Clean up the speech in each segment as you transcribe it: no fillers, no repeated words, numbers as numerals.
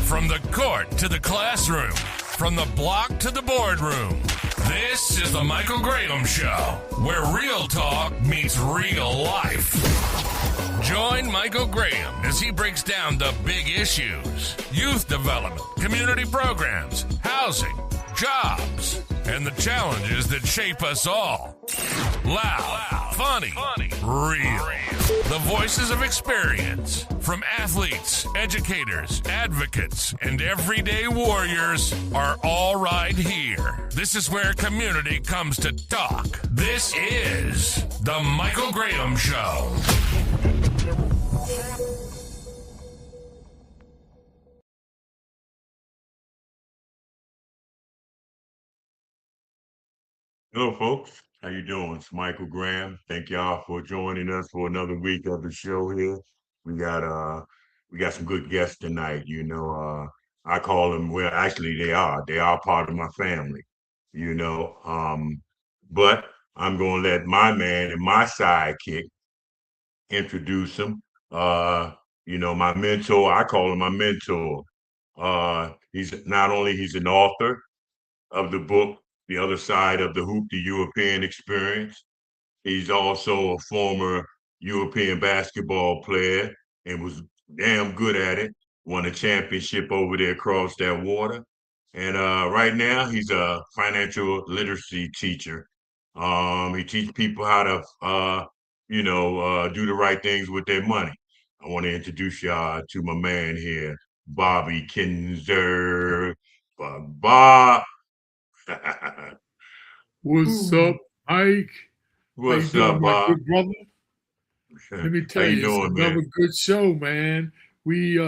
From the court to the classroom, from the block to the boardroom, this is the Michael Graham Show, where real talk meets real life. Join Michael Graham as he breaks down the big issues: youth development, community programs, housing, jobs, and the challenges that shape us all. Loud, funny, real. The voices of experience from athletes, educators, advocates, and everyday warriors are all right here. This is where community comes to talk. This is the Michael Graham Show. Hello, folks. How you doing? It's Michael Graham. Thank y'all for joining us for another week of the show here. We got some good guests tonight. I call them, well, actually they are part of my family. But I'm gonna let my man and my sidekick introduce him. My mentor. I call him my mentor. He's an author of the book The Other Side of the Hoop, the European Experience. He's also a former European basketball player and was damn good at it. Won a championship over there across that water. And right now, he's a financial literacy teacher. He teaches people how to, do the right things with their money. I want to introduce y'all to my man here, Bobby Kinzer. Bob. What's up, Mike? What's up, my Bob? good brother? Let me tell you, it's another good show, man. We've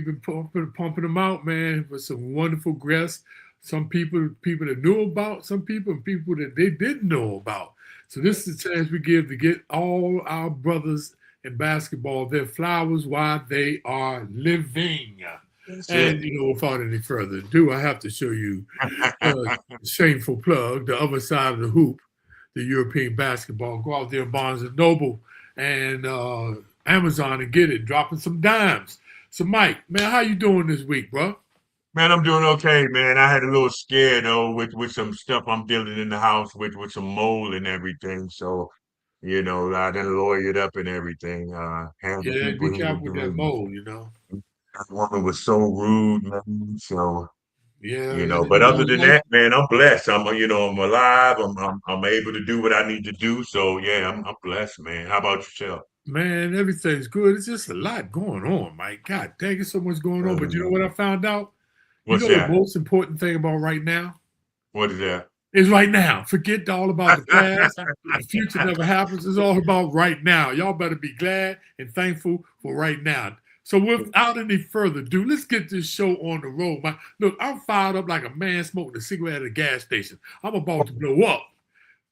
been pumping them out, man, with some wonderful guests. Some people that knew about, some people that they didn't know about. So this is the chance we give to get all our brothers in basketball their flowers while they are living. And, without any further ado, I have to show you a shameful plug, The Other Side of the Hoop, the European basketball. Go out there, Barnes & Noble and Amazon and get it, dropping some dimes. So, Mike, man, how you doing this week, bro? Man, I'm doing okay, man. I had a little scare, though, with some stuff I'm dealing in the house with some mold and everything. So, I done lawyered up and everything. Yeah, be careful with that mold, That woman was so rude, man. So, yeah, but other than that, man, I'm blessed. I'm alive. I'm able to do what I need to do. So, yeah, I'm blessed, man. How about yourself? Man, everything's good. It's just a lot going on, Mike. God dang, it's so much going on. But you know what I found out? What's that? The most important thing about right now? What is that? Is right now. Forget all about the past. The future never happens. It's all about right now. Y'all better be glad and thankful for right now. So without any further ado, let's get this show on the road. Look, I'm fired up like a man smoking a cigarette at a gas station. I'm about to blow up.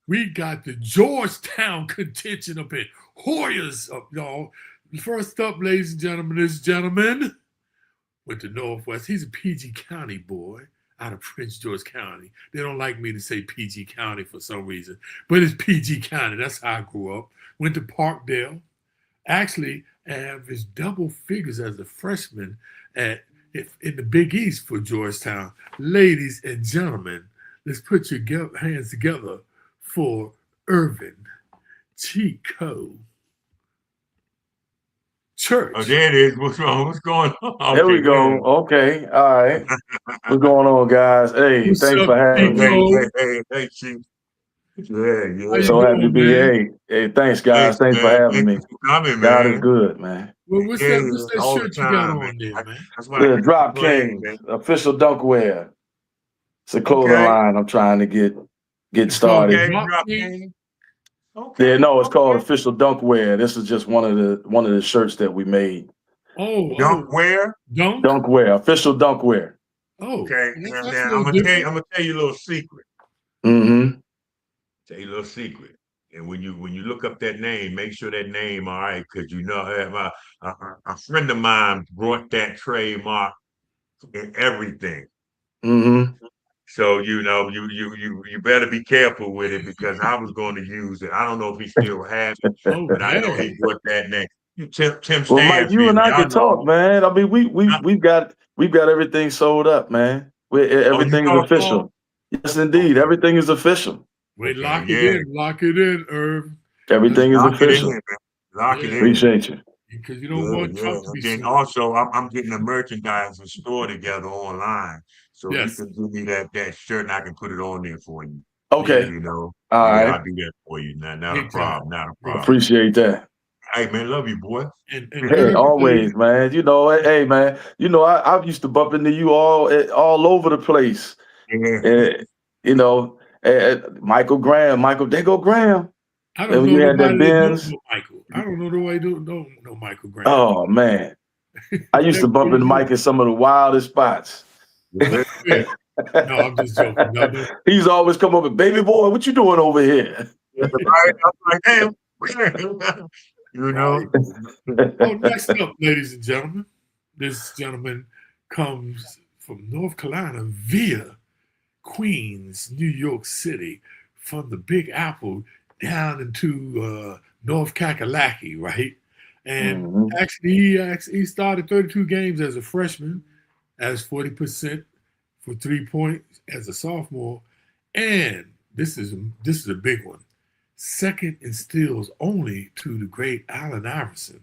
We got the Georgetown contention up here. Hoyas up, y'all. First up, ladies and gentlemen, this gentleman with the Northwest. He's a PG County boy out of Prince George County. They don't like me to say PG County for some reason, but it's PG County. That's how I grew up. Went to Parkdale. Actually, averaged double figures as a freshman in the Big East for Georgetown. Ladies and gentlemen, let's put your hands together for Irvin Chico Church. Oh, there it is. What's wrong? What's going on? There we go. Okay. All right. What's going on, guys? Hey, What's thanks up, for having me. Hey, Chief. Yeah. So happy to be here. Hey, thanks, guys. Thanks for having me. Coming, God man. is good, man. Well, what's that shirt you got on there, man? The Drop King, official dunkware. It's a clothing line I'm trying to get started. Okay. Yeah, no, it's called official dunkware. This is just one of the shirts that we made. Dunkware? Dunkware, official dunkware. Oh, okay. Now I'm gonna tell you a little secret. Mm-hmm. Tell you a little secret. And when you look up that name, make sure that name all right, because a friend of mine brought that trademark in everything. Mm-hmm. So you better be careful with it, because I was going to use it. I don't know if he still has it, but I know he brought that name. Tim Well, Mike, you and I can talk, man. I mean, we've got everything sold up, man. Everything is official. Yes, indeed, everything is official. Wait, lock it in, Irv. Everything is official. Lock it in. Appreciate you. Because you don't want Trump to be Then sued. also, I'm getting a merchandising store together online, so Yes. you can give me that shirt and I can put it on there for you. Okay. You know, all right. I'll do that for you. Not a problem. Not a problem. Appreciate that. Hey man, love you, boy. And hey, always, man. You know, hey man. You know, I used to bump into you all over the place. Yeah. You know, Michael Graham. They go Graham. I don't know had that Benz. Michael. I don't know the way to know Michael Graham. Oh man, I used to bump into Mike in some of the wildest spots. No, I'm just joking. No. He's always come up with, baby boy, what you doing over here? Right? I'm like, hey, you know. Oh, next up, ladies and gentlemen, this gentleman comes from North Carolina via Queens, New York City, from the Big Apple down into North Kakalaki, right? And actually, he started 32 games as a freshman, as 40% for 3 points as a sophomore, and this is a big one. Second in steals only to the great Allen Iverson.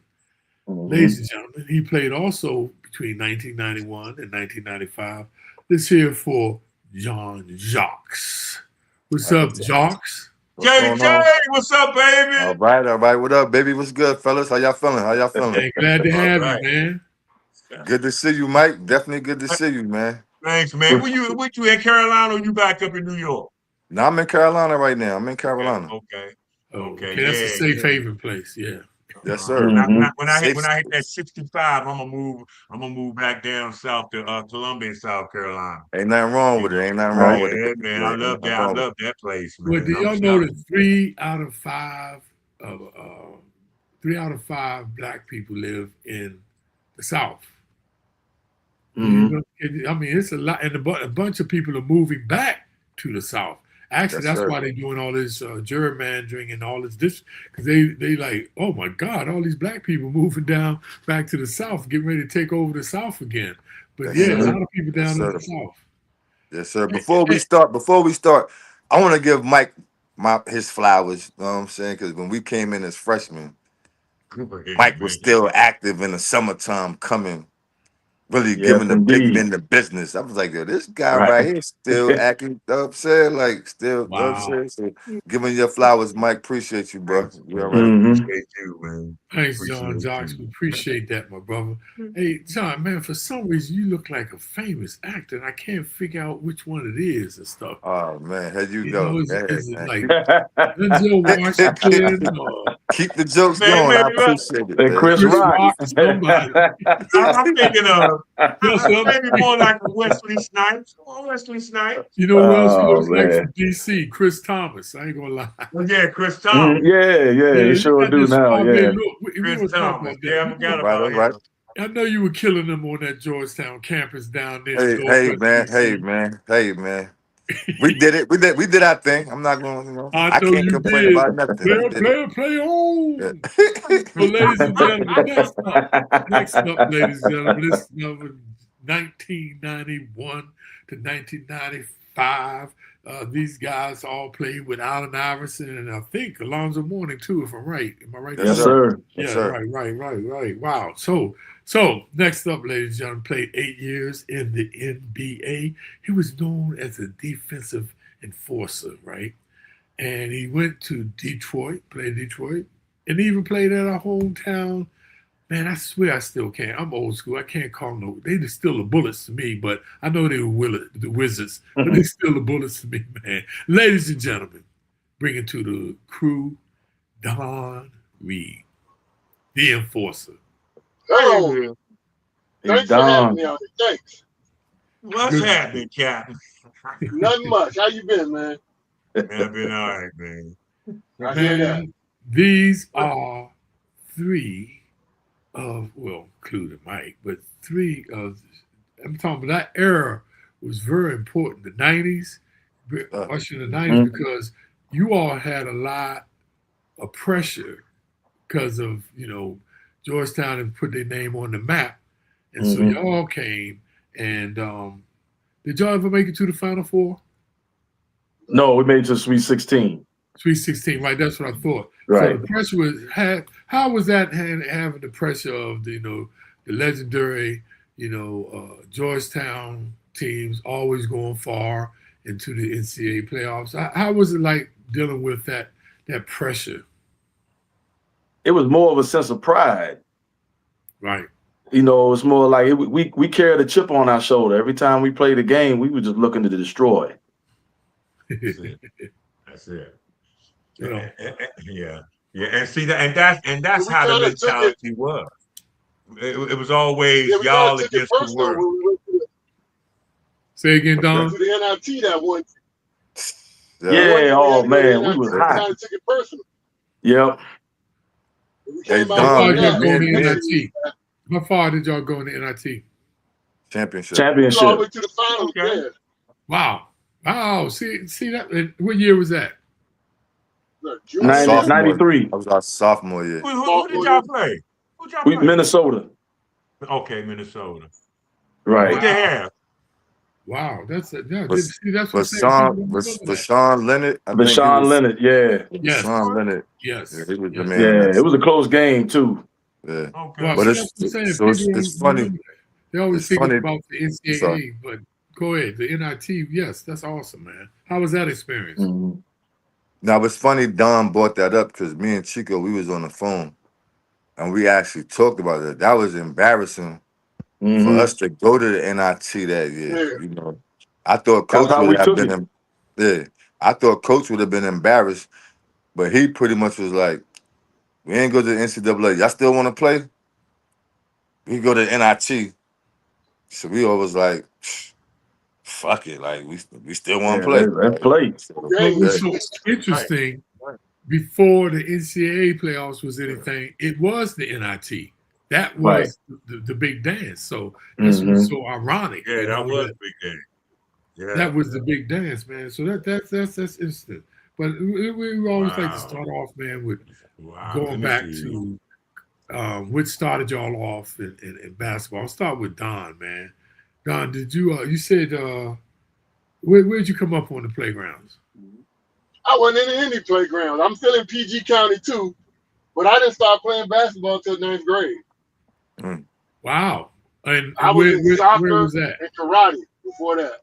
Ladies and gentlemen, he played also between 1991 and 1995. Let's hear for Jacques. What's up, Jacques? JJ, what's up, baby? All right. What up, baby? What's good, fellas? How y'all feeling? Hey, glad to have you, man. Good to see you, Mike. Definitely good to see you, man. Thanks, man. Were you in Carolina or you back up in New York? No, I'm in Carolina right now. I'm in Carolina. Okay. That's a safe haven place. Yeah. Yes, sir. When I hit that 65, I'm gonna move back down south to Columbia, South Carolina. Ain't nothing wrong with it. Ain't nothing wrong with it. Man, I love that. I love that place, man. Well, do y'all know that 3 out of 5 Black people live in the South? I mean, it's a lot, and a bunch of people are moving back to the South. Actually, that's why they're doing all this gerrymandering and all this because they like, oh my God, all these Black people moving down back to the South, getting ready to take over the South again. But a lot of people down in the South. Yes, sir. Before we start, I want to give Mike his flowers. You know what I'm saying? Because when we came in as freshmen, Mike was still active in the summertime coming. Really giving the big men the business. I was like, yo, this guy right here still acting up, saying like still, you know what I'm saying? So giving your flowers, Mike. Appreciate you, bro. You all right? Appreciate you, man. Thanks, John Jacques. We appreciate that, my brother. Hey, John, man, for some reason you look like a famous actor, and I can't figure out which one it is and stuff. Oh man, here you go. Is it like Denzel Washington or keep the jokes going? I appreciate it. And Chris Rock. Somebody. I'm thinking of maybe more like a Wesley Snipes. Wesley Snipes. You know who else he looks like from DC? Chris Thomas. I ain't gonna lie. Yeah, Chris Thomas. Yeah, you sure do now. Yeah. Chris Thomas. Yeah, I forgot about him. I know you were killing them on that Georgetown campus down there. Hey man. We did it. We did our thing. I'm not going, I can't complain about nothing. Play on. Yeah. Well, ladies and gentlemen, next up, ladies and gentlemen, this number 1991 to 1995. These guys all played with Allen Iverson and I think Alonzo Mourning too, if I'm right. Am I right? Yes, sir. Yeah, yes, sir. Right. Wow. So next up, ladies and gentlemen, played 8 years in the NBA. He was known as a defensive enforcer, right? And he went to Detroit, played Detroit, and even played at our hometown. Man, I swear I still can't. I'm old school. I can't call them. They just still the Bullets to me, but I know they were the Wizards, but they still the Bullets to me, man. Ladies and gentlemen, bringing to the crew, Don Reid, the enforcer. Hello. Thanks for having me on it. Thanks. What's happening, Captain? Nothing much. How you been, man? I've been all right, man. I hear that. These are 3 of, well, including Mike, but 3 of, I'm talking about that era was very important. The 90s, ushering the 90s, because you all had a lot of pressure because of, Georgetown and put their name on the map. And so Mhm. y'all came. And did y'all ever make it to the Final Four? No, we made it to Sweet 16. Sweet 16, right? That's what I thought. Right. So the pressure was how was that having the pressure of the legendary Georgetown teams always going far into the NCAA playoffs? How was it like dealing with that pressure? It was more of a sense of pride. Right. It's more like we carried a chip on our shoulder. Every time we played a game, we were just looking to destroy. That's it. Yeah. Yeah. And see that, and that's how the mentality was. It was always y'all against the world. Say again, Don. To the NIT that one. Yeah. Oh man, we was hot. Took it personal. Yep. Hey, How far did y'all go in the man. NIT? How far did y'all go in the NIT? Championship. All the way to the finals. Okay. Yeah. Wow. See that? What year was that? 93. I was our sophomore year. Who did y'all play? Minnesota. Okay, Minnesota. Right. What they have? Wow, that's what I'm Rashawn Leonard. Rashawn Leonard, yeah. Yes. Rashawn Leonard. Yes. Yeah, he was the man. Yeah, it was a close game too. Yeah. Okay. Well, But it's funny. They always think funny. about the NCAA, but go ahead. The NIT, yes, that's awesome, man. How was that experience? Mm-hmm. Now, it's funny Don brought that up because me and Chico, we was on the phone and we actually talked about it. That was embarrassing for us to go to the NIT that year. Yeah. I thought Coach would have been I thought Coach would have been embarrassed, but he pretty much was like, we ain't go to the NCAA. Y'all still want to play? We go to the NIT. So we always like, fuck it. Like, we still want to play. Let's play. What was so interesting, before the NCAA playoffs was anything, it was the NIT. That was the big dance. So this was so ironic. Yeah, that was big dance. Yeah. That was the big dance, man. So that's instant. But we always like to start off, man, with going back to what started y'all off in basketball. I'll start with Don, man. Don, did you said where'd you come up on the playgrounds? I wasn't in any playground. I'm still in PG County too, but I didn't start playing basketball until 9th grade. Wow. And I was in soccer where was that? and karate before that.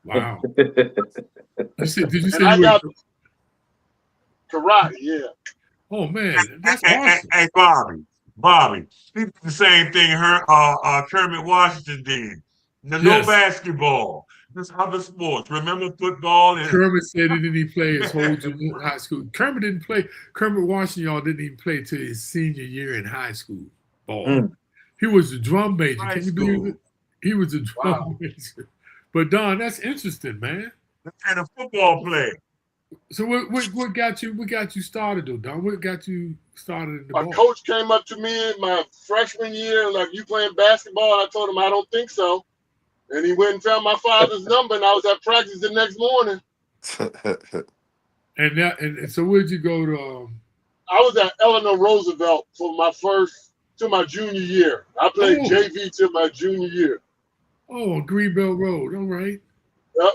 Wow. Did you say I you got were karate? Yeah. Oh man, that's awesome. Hey, Bobby, he did the same thing Kermit Washington did. No basketball. There's other sports. Remember football? Kermit said he didn't play his whole junior high school. Kermit didn't play. Kermit Washington, y'all didn't even play till his senior year in high school ball. He was a drum major. Can you believe it? He was a drum major. But Don, that's interesting, man. And a football player. So what got you started though, Don? What got you started in the ball? My coach came up to me in my freshman year, like, you playing basketball? I told him I don't think so. And he went and found my father's number, and I was at practice the next morning. And so where'd you go to? I was at Eleanor Roosevelt for my junior year. I played JV till my junior year. Oh, on Greenbelt Road. All right. Yep.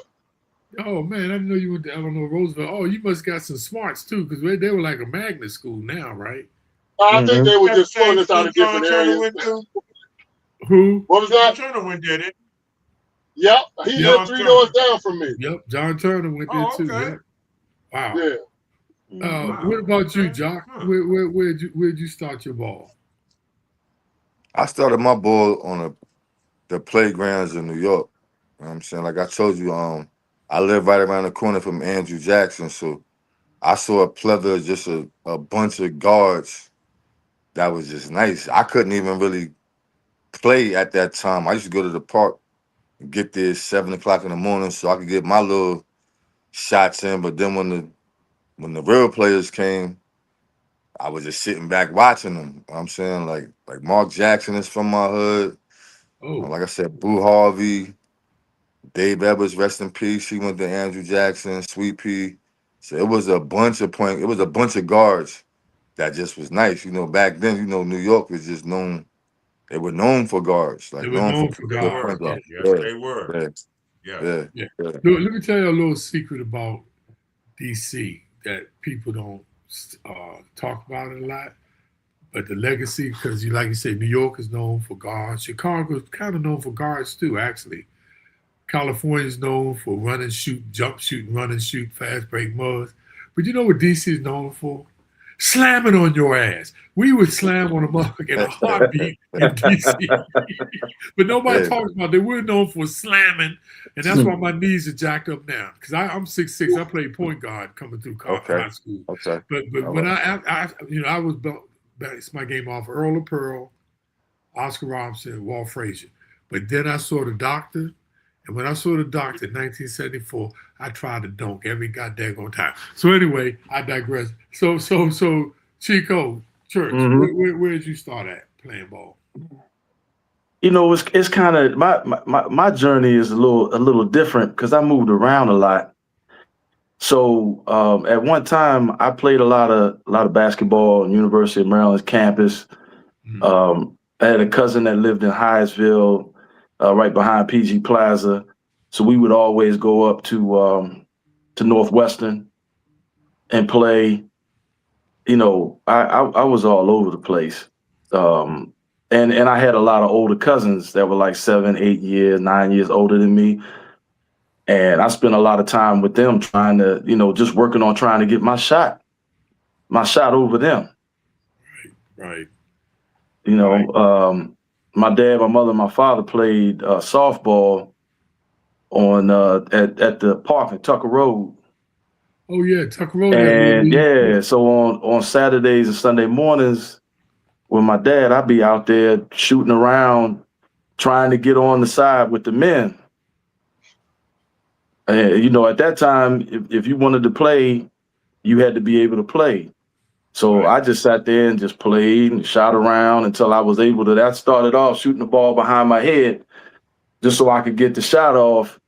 Oh man, I didn't know you went to Eleanor Roosevelt. Oh, you must got some smarts too, because they were like a magnet school now, right? I think they were just throwing us out of different areas. Who? What was that? Turner went did it. Yep, he lived 3 doors down from me. Yep, John Turner went there too. Okay. Yeah. Wow. Yeah. What about you, Jacques? Where'd you start your ball? I started my ball on the playgrounds in New York. You know what I'm saying? Like I told you, I live right around the corner from Andrew Jackson, so I saw a plethora of just a bunch of guards that was just nice. I couldn't even really play at that time. I used to go to the park and get there at 7 o'clock in the morning so I could get my little shots in. But then when the real players came, I was just sitting back watching them. You know what I'm saying? Like Mark Jackson is from my hood. Oh. Like I said, Boo Harvey, Dave Evers, rest in peace. He went to Andrew Jackson, Sweet Pea. So it was a bunch of guards that just was nice. Back then, New York was just known. They were known for guards, They like were known known for for good guards. point Yeah. guard. Yes, they were. Yeah, Yeah. Yeah. yeah. Look, let me tell you a little secret about DC that people don't talk about it a lot. But the legacy, because like you said, New York is known for guards. Chicago is kind of known for guards too, actually. California is known for run and shoot, jump shoot, run and shoot, fast break mugs. But you know what DC is known for? Slamming on your ass. We would slam on a mug in a heartbeat in DC. But nobody talks about it. We're known for slamming, and that's why my knees are jacked up now. Because I'm 6'6". I played point guard coming through high school. Okay. But when I was based my game off Earl of Pearl, Oscar Robinson, Walt Frazier. But then I saw the doctor. And when I saw the doctor in 1974, I tried to dunk every goddamn time. So anyway, I digress. So Chico, Church, where did you start at playing ball? It's kind of my journey is a little different because I moved around a lot. So at one time I played a lot of basketball on University of Maryland's campus. I had a cousin that lived in Hyattsville, right behind PG Plaza. So we would always go up to Northwestern and play. I was all over the place. And I had a lot of older cousins that were like 7, 8 years, 9 years older than me. And I spent a lot of time with them trying to, just working on trying to get my shot over them. Right. My dad, my mother, my father played softball on at the park in Tucker Road. Oh yeah, Tucker Road. And so on Saturdays and Sunday mornings with my dad, I'd be out there shooting around, trying to get on the side with the men. And at that time, if you wanted to play, you had to be able to play. So I just sat there and just played and shot around until I was able to. That started off shooting the ball behind my head just so I could get the shot off.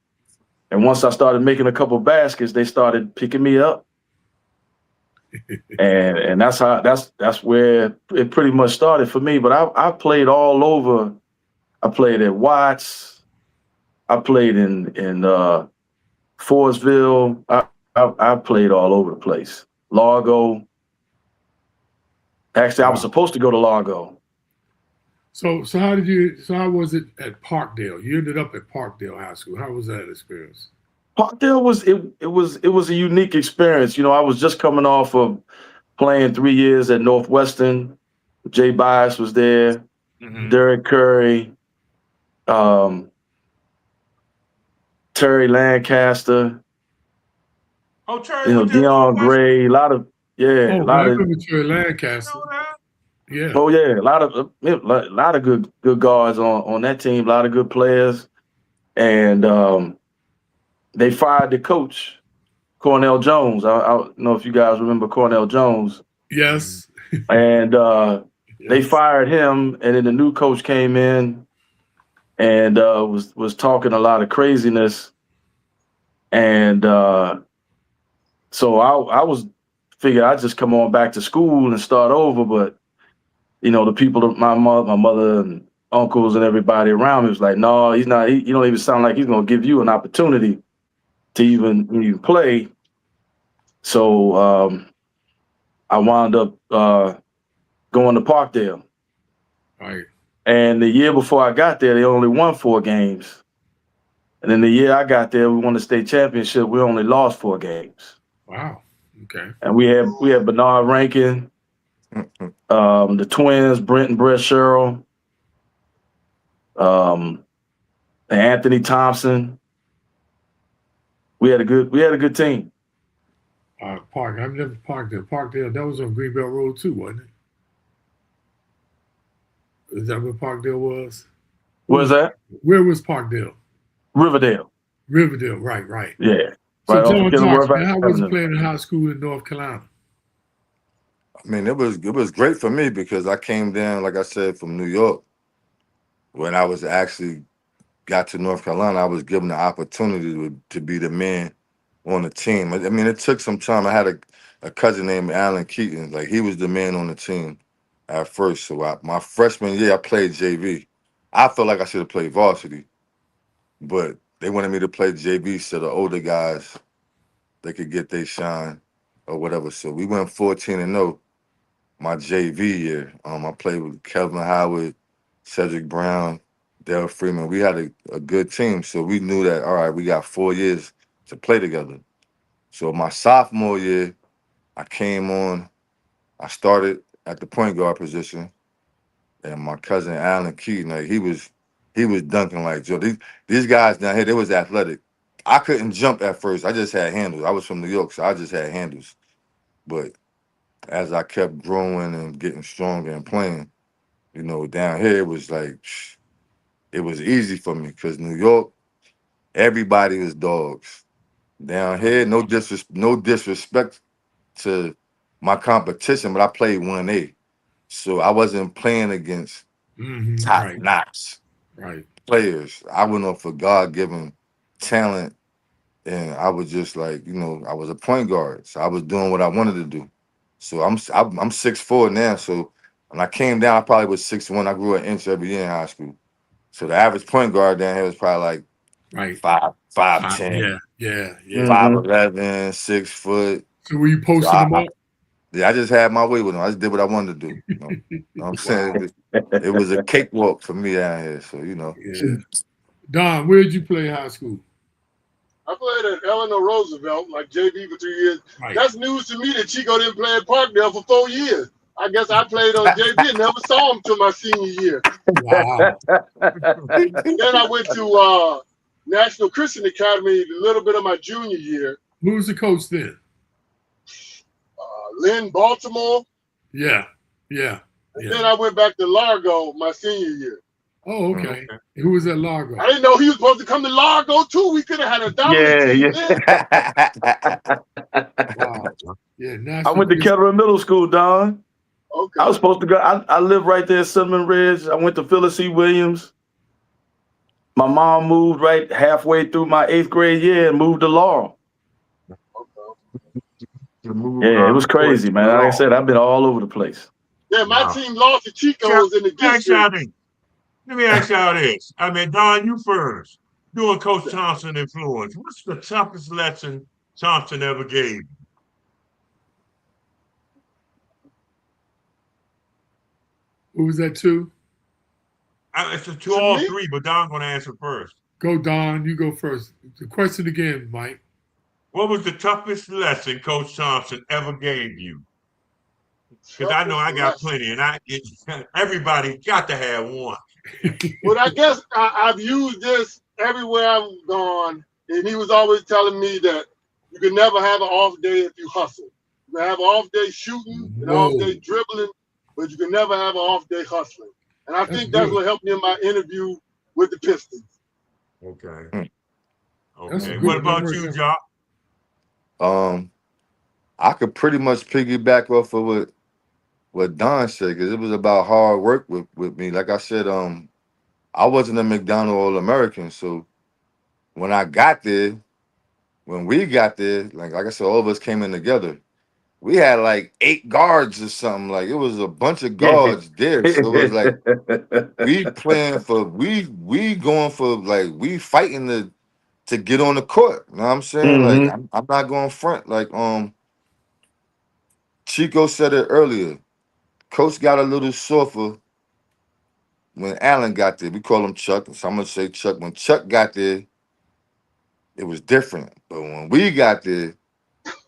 And once I started making a couple baskets, they started picking me up. and that's where it pretty much started for me. But I played all over. I played at Watts. I played in Forestville. I played all over the place. Largo. Actually, I was supposed to go to Largo. So how was it at Parkdale? You ended up at Parkdale High School. How was that experience? Parkdale was a unique experience. I was just coming off of playing 3 years at Northwestern. Jay Bias was there, Derek Curry, Terry Lancaster. Oh, Terry, Dion Gray, a lot of I remember Terry Lancaster. Yeah. Oh yeah, a lot of good guards on that team, a lot of good players. And they fired the coach, Cornell Jones. I don't know if you guys remember Cornell Jones. Yes. And they fired him, and then the new coach came in and was talking a lot of craziness. And so I was figured I'd just come on back to school and start over, but the people, my mother and uncles and everybody around me was like, no, he's not. You don't even sound like he's going to give you an opportunity to even play. So I wound up going to Parkdale. Right. And the year before I got there, they only won 4 games. And then the year I got there, we won the state championship. We only lost 4 games. Wow. Okay. And we had Bernard Rankin, the twins, Brent and Brett Sherrill, and Anthony Thompson. We had a good team. Park. I've never Parkdale. Parkdale. That was on Greenbelt Road too, wasn't it? Is that where Parkdale was? Where's that? Where was Parkdale? Riverdale. Right. Yeah. So John Jacques, how was it playing in high school in North Carolina? I mean, it was great for me because I came down, like I said, from New York. When I was actually got to North Carolina, I was given the opportunity to be the man on the team. I mean, it took some time. I had a cousin named Alan Keaton. Like, he was the man on the team at first. So my freshman year, I played JV. I felt like I should have played varsity, but they wanted me to play JV so the older guys, they could get their shine or whatever. So we went 14-0 my JV year. I played with Kelvin Howard, Cedric Brown, Dale Freeman. We had a good team. So we knew that, all right, we got 4 years to play together. So my sophomore year, I came on. I started at the point guard position, and my cousin Alan Keaton, like, he was dunking like Joe. These guys down here, they was athletic. I couldn't jump at first. I just had handles. I was from New York, so I just had handles. But as I kept growing and getting stronger and playing, you know, down here it was like, it was easy for me because New York, everybody is dogs. Down here, no disrespect to my competition, but I played 1A. So I wasn't playing against top-notch players. I went off for God-given talent, and I was just like, you know, I was a point guard. So I was doing what I wanted to do. So I'm 6'4" now. So when I came down, I probably was 6'1". I grew an inch every year in high school. So the average point guard down here was probably like 5'10", 5'11", 6 foot. So were you posting them up? Yeah, I just had my way with them. I just did what I wanted to do. You know what I'm saying? It was a cakewalk for me out here. So, you know. Yeah. Don, where did you play high school? I played at Eleanor Roosevelt, like JV for 3 years. Right. That's news to me that Chico didn't play at Parkdale for 4 years. I guess I played on JV and never saw him till my senior year. Wow. Then I went to National Christian Academy a little bit of my junior year. Who was the coach then? Lynn Baltimore. Yeah. And then I went back to Largo my senior year. Oh, okay. Who was at Largo? I didn't know he was supposed to come to Largo too. We could have had a dominant team then. Wow. Yeah, I went to Kettering Middle School, Don. Okay. I was supposed to go. I live right there in Cinnamon Ridge. I went to Phyllis C. Williams. My mom moved right halfway through my 8th grade year and moved to Laurel. Yeah, it was crazy, man. Like I said, I've been all over the place. Yeah, my team lost to Chico's in the district. Let me ask y'all this. I mean, Don, you first. Doing Coach Thompson influence. What's the toughest lesson Thompson ever gave you? Who was that to? It's to all three, but Don's going to answer first. Go, Don. You go first. The question again, Mike. What was the toughest lesson Coach Thompson ever gave you? Because I know I got plenty, and everybody got to have one. Well, I guess I've used this everywhere I've gone, and he was always telling me that you can never have an off day if you hustle. You can have an off day shooting, an off day dribbling, but you can never have an off day hustling. And I think that's what helped me in my interview with the Pistons. Okay. What about you, Jacques? I could pretty much piggyback off of what Don said, because it was about hard work with me. Like I said, I wasn't a McDonald All-American, so when I got there, when we got there, like I said, all of us came in together. We had like 8 guards or something. Like, it was a bunch of guards there. So it was like we playing for we going for, like, we fighting to get on the court. You know what I'm saying? Like, I'm not going front. Like, Chico said it earlier. Coach got a little softer when Allen got there. We call him Chuck, so I'm gonna say Chuck. When Chuck got there, it was different. But when we got there,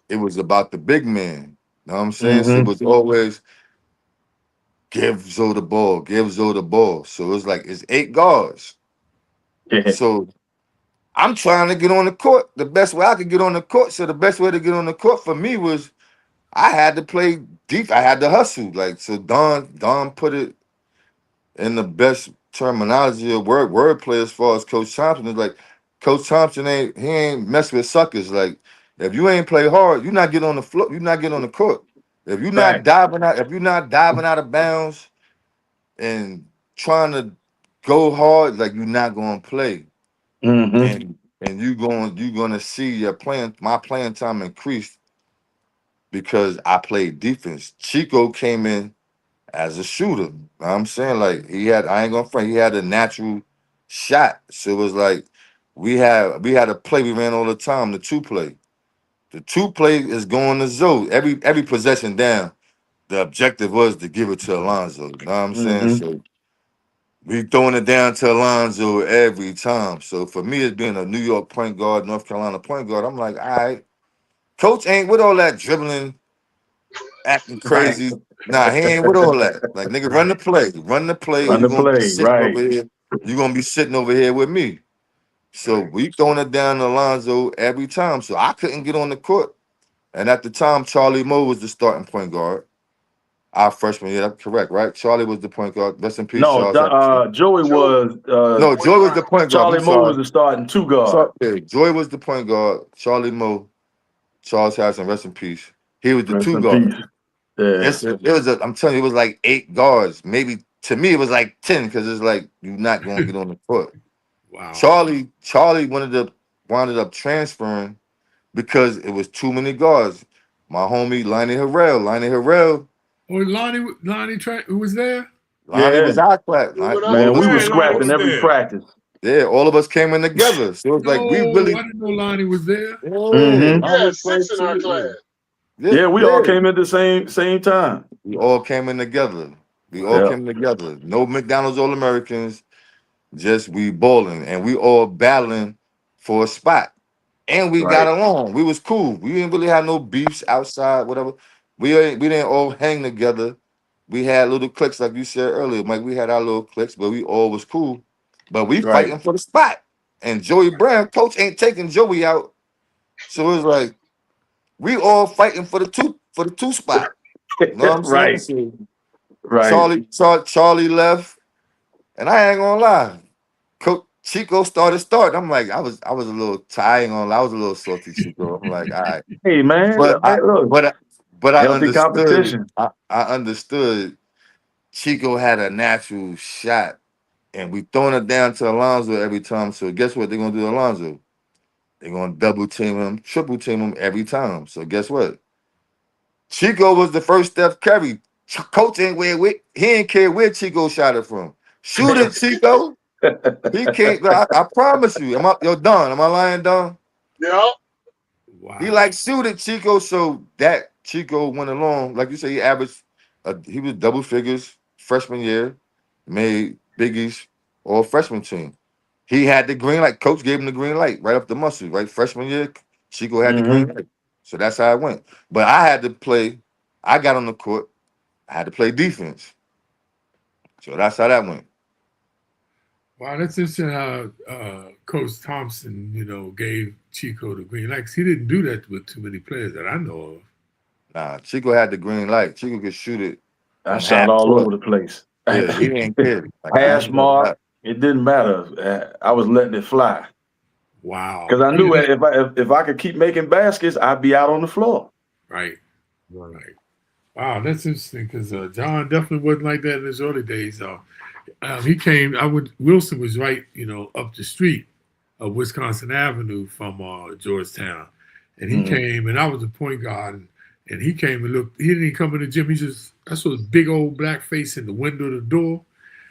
it was about the big man. You know what I'm saying? So it was always give Zoe the ball, give Zoe the ball. So it was like, it's 8 guards. So I'm trying to get on the court the best way I could get on the court. So the best way to get on the court for me was I had to play deep. I had to hustle. Like, so Don put it in the best terminology of wordplay as far as Coach Thompson. Is like, Coach Thompson ain't mess with suckers. Like, if you ain't play hard, you're not getting on the floor, you're not getting on the court. If you're not diving out of bounds and trying to go hard, like, you're not gonna play. And and you're gonna see my playing time increased because I played defense. Chico came in as a shooter. You know what I'm saying, like, I ain't gonna front, he had a natural shot. So it was like we had a play we ran all the time, the two play. The two play is going to Zoe. Every possession down, the objective was to give it to Alonzo. You know what I'm saying? Mm-hmm. So we throwing it down to Alonzo every time. So for me, as being a New York point guard, North Carolina point guard, I'm like, all right, coach ain't with all that dribbling, acting Right. crazy. Nah, he ain't with all that. Like, nigga, run the play. Run the play, or Run you're the gonna be play. sitting Right. over here. You're gonna be sitting over here with me. So we throwing it down to Alonzo every time. So I couldn't get on the court. And at the time, Charlie Moe was the starting point guard. Our freshman year, that's correct, right? Charlie was the point guard. Rest in peace, No, Charles. Joey was No, Joy was the point guard. Charlie I'm Moe was sorry. the starting two guard. Joy was the point guard. Charlie Moe, Charles Harrison, rest in peace. He was the Rest two in guard. peace. Yeah. I'm telling you, it was like 8 guards. Maybe to me, it was like 10 because it's like you're not going to get on the court. Wow. Charlie wound up transferring because it was too many guards. My homie Lonnie Harrell. Oh, Lonnie who was there? Lonnie was our class. Man, we were scrapping every practice. Yeah, all of us came in together. So it was like we really. I didn't know Lonnie was there. Mm-hmm. Yeah, 6 in our class. Yeah, we all came at the same time. We all came in together. Came together. No McDonald's All-Americans. Just we balling, and we all battling for a spot. And we got along. We was cool. We didn't really have no beefs outside, whatever. We didn't all hang together. We had little cliques, like you said earlier, Mike. We had our little cliques, but we all was cool. But we fighting for the spot. And Joey Brown, coach ain't taking Joey out. So it was like we all fighting for the two spot. You know what I'm saying? So, Charlie left, and I ain't gonna lie. Coach Chico started. I'm like, I was a little tired. I ain't gonna lie, I was a little salty, Chico. I'm like, all right. Hey man, but I healthy understood. competition. I understood. Chico had a natural shot, and we throwing it down to Alonzo every time. So guess what they're gonna do to Alonzo? They're gonna double team him, triple team him every time. So guess what? Chico was the first Steph Curry. Coach ain't he ain't care where Chico shot it from. Shoot it, Chico. He can't. I promise you. Don? Am I lying, Don? Yeah. Wow. He like shoot it, Chico. So that Chico went along, like you say, he averaged. He was double figures freshman year, made biggies all freshman team. He had the green light. Coach gave him the green light right up the muscle. Right, freshman year, Chico had the green light. So that's how it went. But I had to play. I got on the court. I had to play defense. So that's how that went. Wow, that's interesting how Coach Thompson, gave Chico the green light. 'Cause he didn't do that with too many players that I know of. Nah, Chico had the green light. Chico could shoot it. I shot all over the place. Yeah, he didn't care. Hash mark, it didn't matter. I was letting it fly. Wow. Because I knew if I could keep making baskets, I'd be out on the floor. Right. Wow, that's interesting because John definitely wasn't like that in his early days. He came. Wilson was right, up the street of Wisconsin Avenue from Georgetown, and he came, and I was a point guard, and he came and looked. He didn't come in the gym. I saw his big old black face in the window of the door,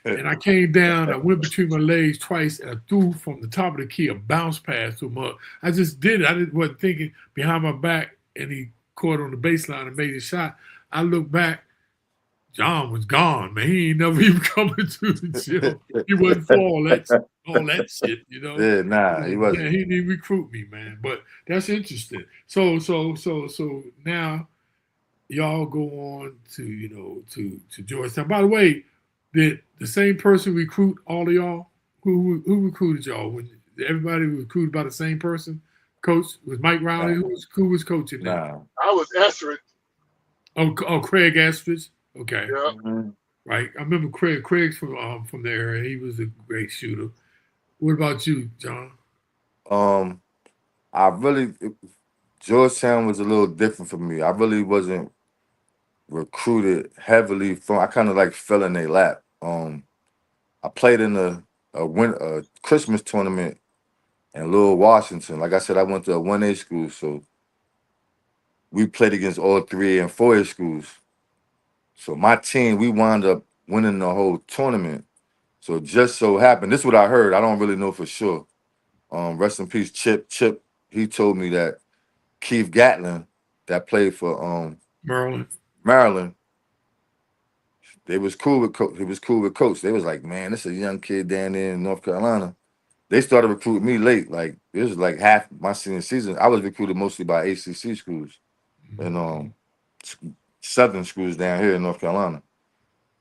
and I came down. I went between my legs twice, and I threw from the top of the key a bounce pass to him. I just did it. Wasn't thinking behind my back, and he caught on the baseline and made his shot. I looked back. John was gone, man. He ain't never even coming to the gym. He wasn't for all that shit, Yeah, nah, he wasn't. Yeah, he didn't recruit me, man. But that's interesting. So now y'all go on to to Georgetown. By the way, did the same person recruit all of y'all? Who recruited y'all? When everybody was recruited by the same person? Coach was Mike Riley. Who was coaching now? I was Estridge. Oh, Craig Estridge. Okay. Yeah. Right. I remember Craig's from the area. He was a great shooter. What about you, John? Georgetown was a little different for me. I really wasn't recruited heavily I kind of like fell in their lap. I played in a Christmas tournament and Little Washington. Like I said, I went to a 1A school, so we played against all 3A and 4A schools. So my team, we wound up winning the whole tournament. So it just so happened, this is what I heard. I don't really know for sure. Rest in peace, Chip. Chip, he told me that Keith Gatlin, that played for Maryland, they was cool with Coach. He was cool with Coach. They was like, man, this is a young kid down there in North Carolina. They started recruiting me late. Like it was like half my senior season. I was recruited mostly by ACC schools and Southern schools down here in North Carolina.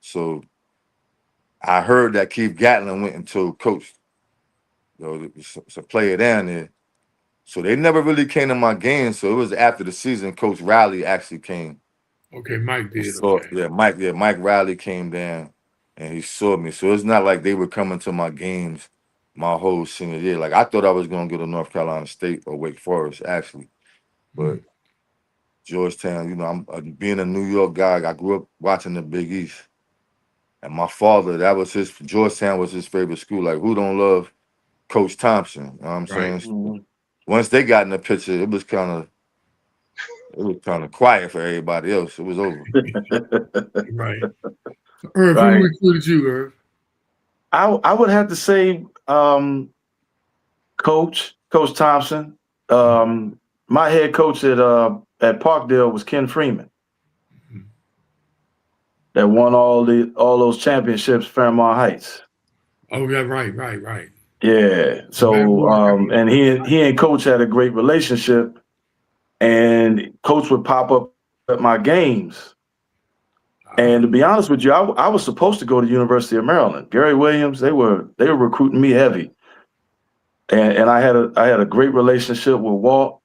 So I heard that Keith Gatlin went and told Coach, it's a player down there. So they never really came to my game. So it was after the season, Coach Riley actually came. Okay, Mike did. Mike Riley came down and he saw me. So it's not like they were coming to my games my whole senior year. Like I thought I was gonna go to North Carolina State or Wake Forest actually, but Georgetown. You know, I'm being a New York guy. I grew up watching the Big East, and my father, Georgetown was his favorite school. Like who don't love Coach Thompson? You know what I'm saying? Mm-hmm. Once they got in the picture, it was kind of quiet for everybody else. It was over. Right. Irv, who recruited you, Irv? I would have to say Coach Thompson. My head coach at Parkdale was Ken Freeman. That won all those championships, Fairmont Heights. Oh yeah, right. Yeah. So and he and Coach had a great relationship, and Coach would pop up at my games. And to be honest with you, I was supposed to go to University of Maryland. Gary Williams, they were recruiting me heavy, and I had a great relationship with Walt.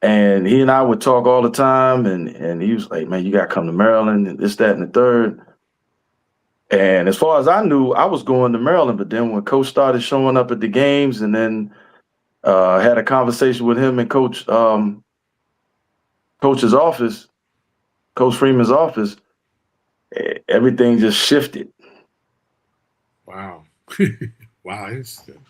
And he and I would talk all the time, and he was like, man, you got to come to Maryland, and this, that, and the third. And as far as I knew, I was going to Maryland. But then when Coach started showing up at the games, and then had a conversation with him in Coach's office, Coach Freeman's office, everything just shifted. Wow. Wow. Interesting.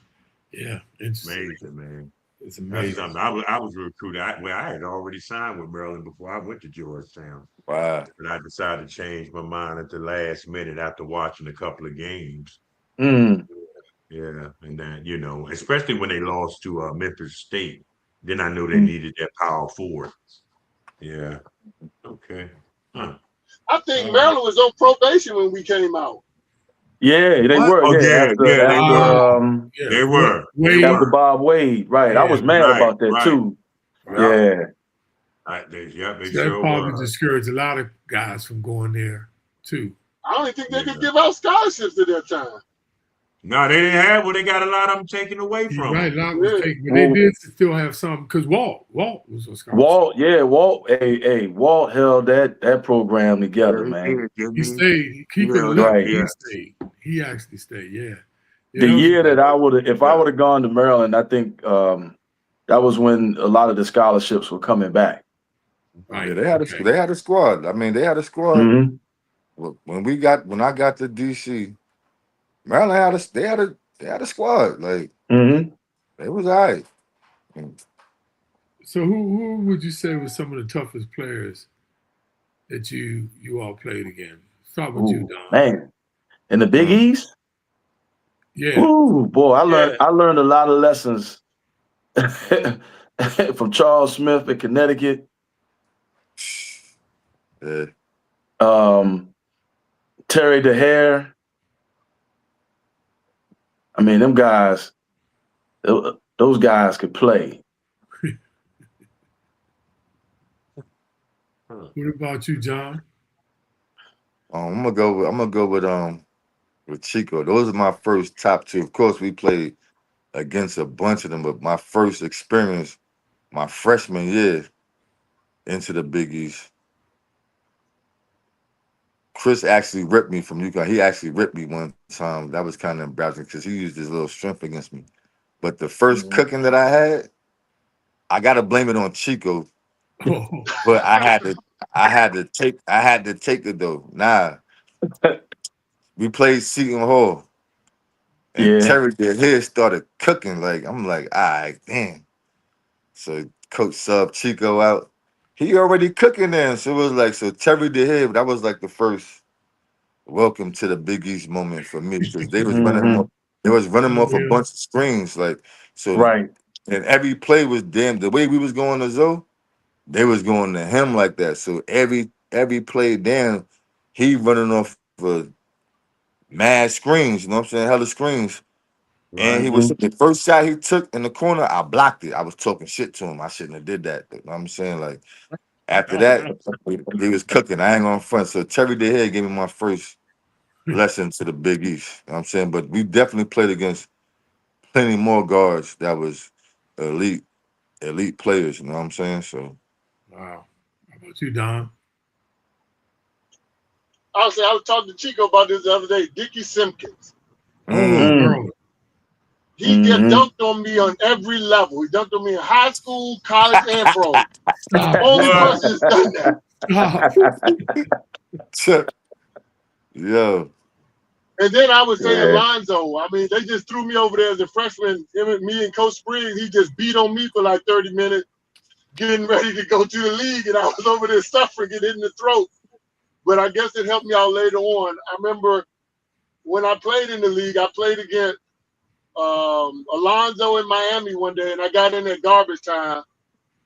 Amazing, man. It's amazing. I was recruited. I had already signed with Maryland before I went to Georgetown. Wow. But I decided to change my mind at the last minute after watching a couple of games. Mm. Yeah, and then, you know, especially when they lost to Memphis State, then I knew they needed that power forward. Yeah. Okay. Huh. I think Maryland was on probation when we came out. Yeah, they were. Oh, they were. After Bob Wade, right? I was mad about that too. Yeah. They that probably discouraged a lot of guys from going there too. I don't think they could give out scholarships at that time. No, they didn't have. Well, they got a lot of them taken away from. Right, a lot was taken, but they did still have some because Walt was a scholarship. Walt held that program together, man. He stayed. He could have left. He stayed. He actually stayed. Yeah. The year that I would have, if I would have gone to Maryland, I think that was when a lot of the scholarships were coming back. Right. Yeah, they had a squad. I mean, they had a squad. Mm-hmm. When I got to DC, Maryland had a squad. Like it was all right. So who would you say was some of the toughest players that you all played against? Start with you, Don. Man, in the Big East? Yeah. Ooh, boy, I learned a lot of lessons from Charles Smith in Connecticut. Yeah. Terry DeHare. I mean, them guys, those guys could play. What about you, John? I'm gonna go with Chico. Those are my first top two. Of course, we played against a bunch of them, but my first experience, my freshman year into the Big East, Chris actually ripped me from UConn. He actually ripped me one time. That was kind of embarrassing because he used his little strength against me. But the first cooking that I had, I gotta blame it on Chico. But I had to take it though. Nah. We played Seton Hall. And Terry did his, started cooking. Like, I'm like, all right, damn. So Coach sub Chico out. He already cooking then. So it was like, so Terry did his. That was like the first welcome to the Big East moment for me, because they was running off. They was running off a bunch of screens. Like, so and every play was damn, the way we was going to Zoe, they was going to him like that. So every play down, he running off of mad screens, you know what I'm saying? Hella screens. Right. And he was the first shot he took in the corner, I blocked it. I was talking shit to him. I shouldn't have did that. You know what I'm saying? Like, after that, he was cooking. I ain't gonna front. So Terry DeHead gave me my first lesson to the Big East. You know what I'm saying? But we definitely played against plenty more guards that was elite players, you know what I'm saying? So wow. How about you, Don? I was talking to Chico about this the other day. Dickie Simpkins. He just dunked on me on every level. He dunked on me in high school, college, and pro. The only person that's done that. Yo. And then I would say Alonzo. I mean, they just threw me over there as a freshman. Me and Coach Springs, he just beat on me for like 30 minutes, getting ready to go to the league. And I was over there suffering, getting hit in the throat. But I guess it helped me out later on. I remember when I played in the league, I played against Alonzo in Miami one day, and I got in at garbage time,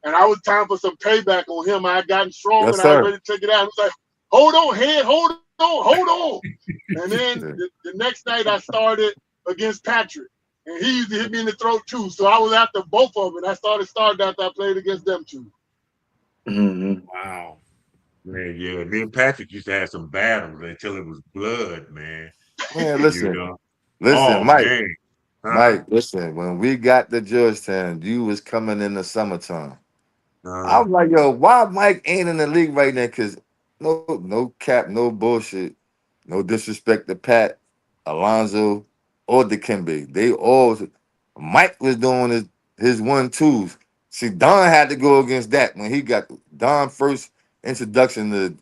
and I was time for some payback on him. I had gotten strong, and I was ready to take it out. He was like, hold on, head, hold on. And then the next night I started against Patrick, and he used to hit me in the throat too. So I was after both of them. I started after I played against them too. Wow. Man, yeah. Me and Patrick used to have some battles until it was blood, man. Man, listen. You know? Listen, Mike. Man. Mike, listen, when we got to Georgetown, you was coming in the summertime. I was like, yo, why Mike ain't in the league right now? Because no cap, no bullshit, no disrespect to Pat, Alonzo, or Dikembe. They all, Mike was doing his 1-2s. See, Don had to go against that when he got Don first introduction to